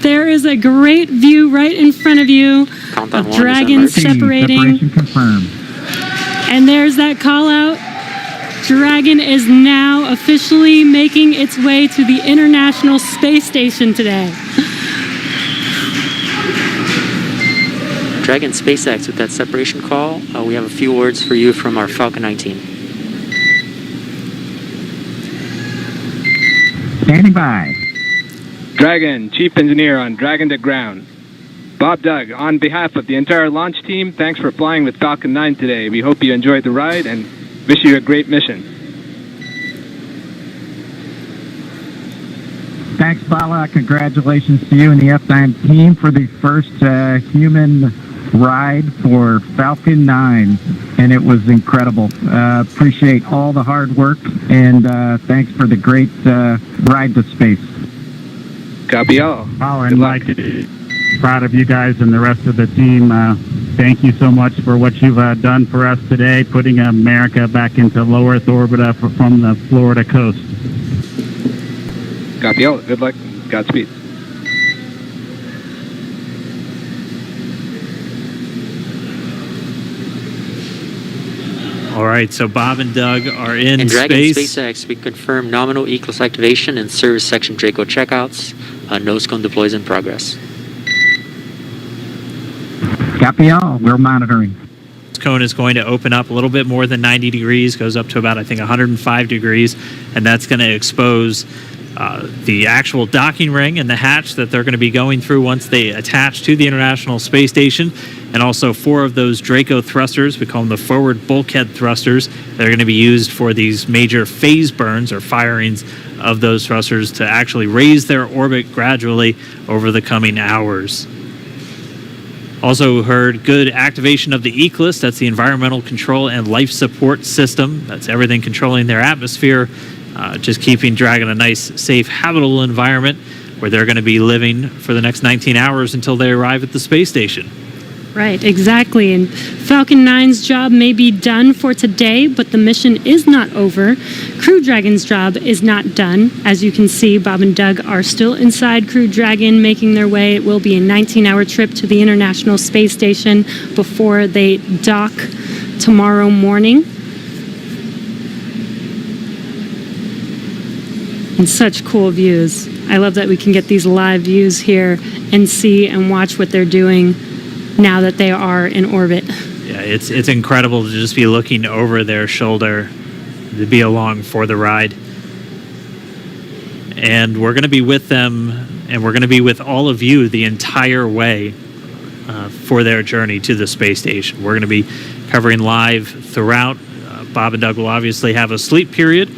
There is a great view right in front of you of Dragon separating. Separation confirmed. And there's that call out. Dragon is now officially making its way to the International Space Station today. Dragon SpaceX with that separation call. We have a few words for you from our Falcon 9 team. Standing by. Dragon, Chief Engineer on Dragon to Ground. Bob Doug, on behalf of the entire launch team, thanks for flying with Falcon 9 today. We hope you enjoyed the ride and wish you a great mission. Thanks, Bala. Congratulations to you and the F9 team for the first human ride for Falcon 9. And it was incredible. Appreciate all the hard work, and thanks for the great ride to space. Copy all. Bala and Mike, proud of you guys and the rest of the team. Thank you so much for what you've done for us today, putting America back into low Earth orbit from the Florida coast. Copy all. Good luck. Godspeed. All right, so Bob and Doug are in And Dragon space. SpaceX, we confirm nominal ECLS activation and service section Draco checkouts. Nose cone deploys in progress. Copy all. We're monitoring. This cone is going to open up a little bit more than 90 degrees, goes up to about, I think, 105 degrees, and that's going to expose the actual docking ring and the hatch that they're going to be going through once they attach to the International Space Station, and also 4 of those Draco thrusters, we call them the forward bulkhead thrusters, that are going to be used for these major phase burns or firings of those thrusters to actually raise their orbit gradually over the coming hours. Also heard good activation of the ECLS, that's the Environmental Control and Life Support System. That's everything controlling their atmosphere, just keeping Dragon a nice, safe, habitable environment where they're going to be living for the next 19 hours until they arrive at the space station. Right, exactly. And Falcon 9's job may be done for today, but the mission is not over. Crew Dragon's job is not done. As you can see, Bob and Doug are still inside Crew Dragon, making their way. It will be a 19-hour trip to the International Space Station before they dock tomorrow morning. And such cool views. I love that we can get these live views here and see and watch what they're doing now that they are in orbit. Yeah, it's incredible to just be looking over their shoulder, to be along for the ride. And we're going to be with them, and we're going to be with all of you the entire way for their journey to the space station. We're going to be covering live throughout. Bob and Doug will obviously have a sleep period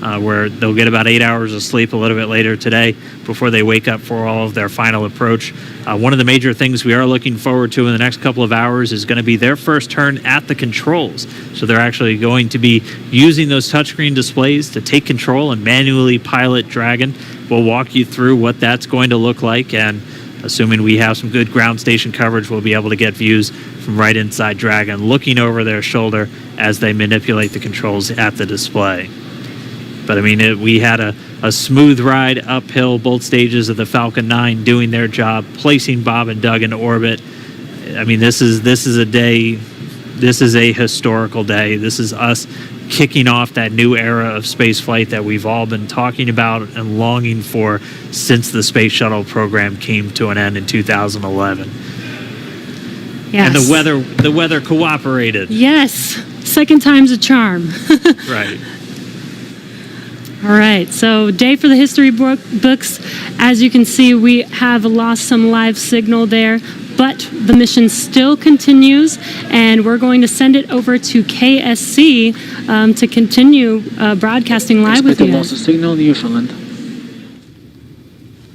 where they'll get about 8 hours of sleep a little bit later today before they wake up for all of their final approach. One of the major things we are looking forward to in the next couple of hours is going to be their first turn at the controls. So they're actually going to be using those touchscreen displays to take control and manually pilot Dragon. We'll walk you through what that's going to look like, and assuming we have some good ground station coverage, we'll be able to get views from right inside Dragon, looking over their shoulder as they manipulate the controls at the display. But I mean, we had a smooth ride uphill, both stages of the Falcon 9 doing their job, placing Bob and Doug in orbit. I mean, this is a day, this is a historical day. This is us kicking off that new era of spaceflight that we've all been talking about and longing for since the Space Shuttle program came to an end in 2011. Yes. And the weather cooperated. Yes. Second time's a charm. Right. All right, so day for the history books. As you can see, we have lost some live signal there, but the mission still continues, and we're going to send it over to KSC to continue broadcasting live with you. Expected loss of signal, Newfoundland.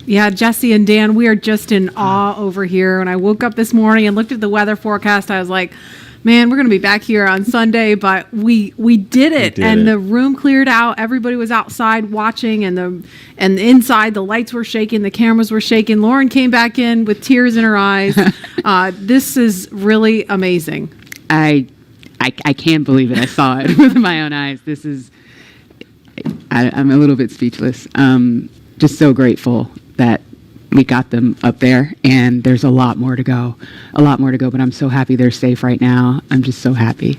Yeah, Jesse and Dan, we are just in awe over here. When I woke up this morning and looked at the weather forecast, I was like, man, we're going to be back here on Sunday, but we did it. The room cleared out. Everybody was outside watching, and inside the lights were shaking, the cameras were shaking. Lauren came back in with tears in her eyes. This is really amazing. I can't believe it. I saw it with my own eyes. This is, I'm a little bit speechless. Just so grateful that we got them up there, and there's a lot more to go, but I'm so happy they're safe right now. I'm just so happy.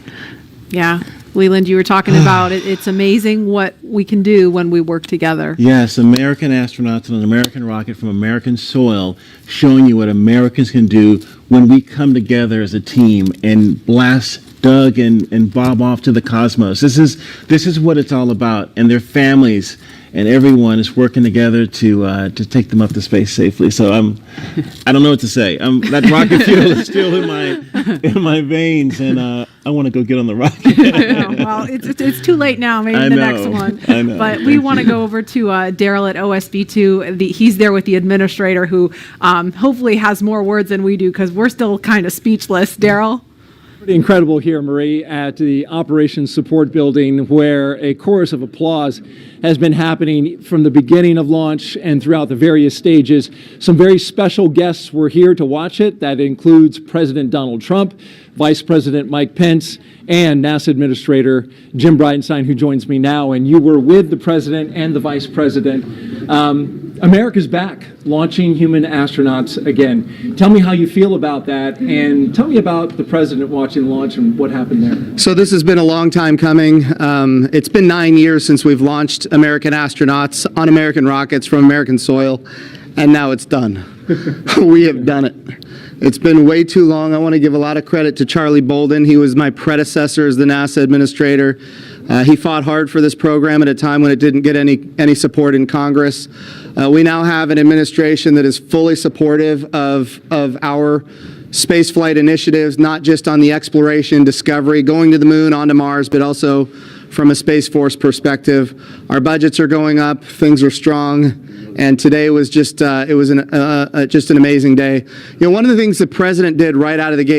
Yeah. Leland, you were talking about it. It's amazing what we can do when we work together. Yes, American astronauts on an American rocket from American soil, showing you what Americans can do when we come together as a team and blast Doug and Bob off to the cosmos. This is what it's all about, and their families and everyone is working together to take them up to space safely. So I don't know what to say. That rocket fuel is still in my veins, and I want to go get on the rocket. Well, it's too late now. Maybe the next one. I know. But we want to go over to Daryl at OSB2. He's there with the administrator, who hopefully has more words than we do, because we're still kind of speechless. Daryl? Pretty incredible here, Marie, at the Operations Support Building, where a chorus of applause has been happening from the beginning of launch and throughout the various stages. Some very special guests were here to watch it. That includes President Donald Trump, Vice President Mike Pence, and NASA Administrator Jim Bridenstine, who joins me now. And you were with the President and the Vice President. America's back, launching human astronauts again. Tell me how you feel about that, and tell me about the President watching the launch and what happened there. So this has been a long time coming. It's been 9 years since we've launched American astronauts on American rockets from American soil, and now it's done. We have done it. It's been way too long. I want to give a lot of credit to Charlie Bolden. He was my predecessor as the NASA administrator. He fought hard for this program at a time when it didn't get any support in Congress. We now have an administration that is fully supportive of our spaceflight initiatives, not just on the exploration, discovery, going to the moon, onto Mars, but also from a Space Force perspective. Our budgets are going up, things are strong, and today was just an amazing day. You know, one of the things the President did right out of the gate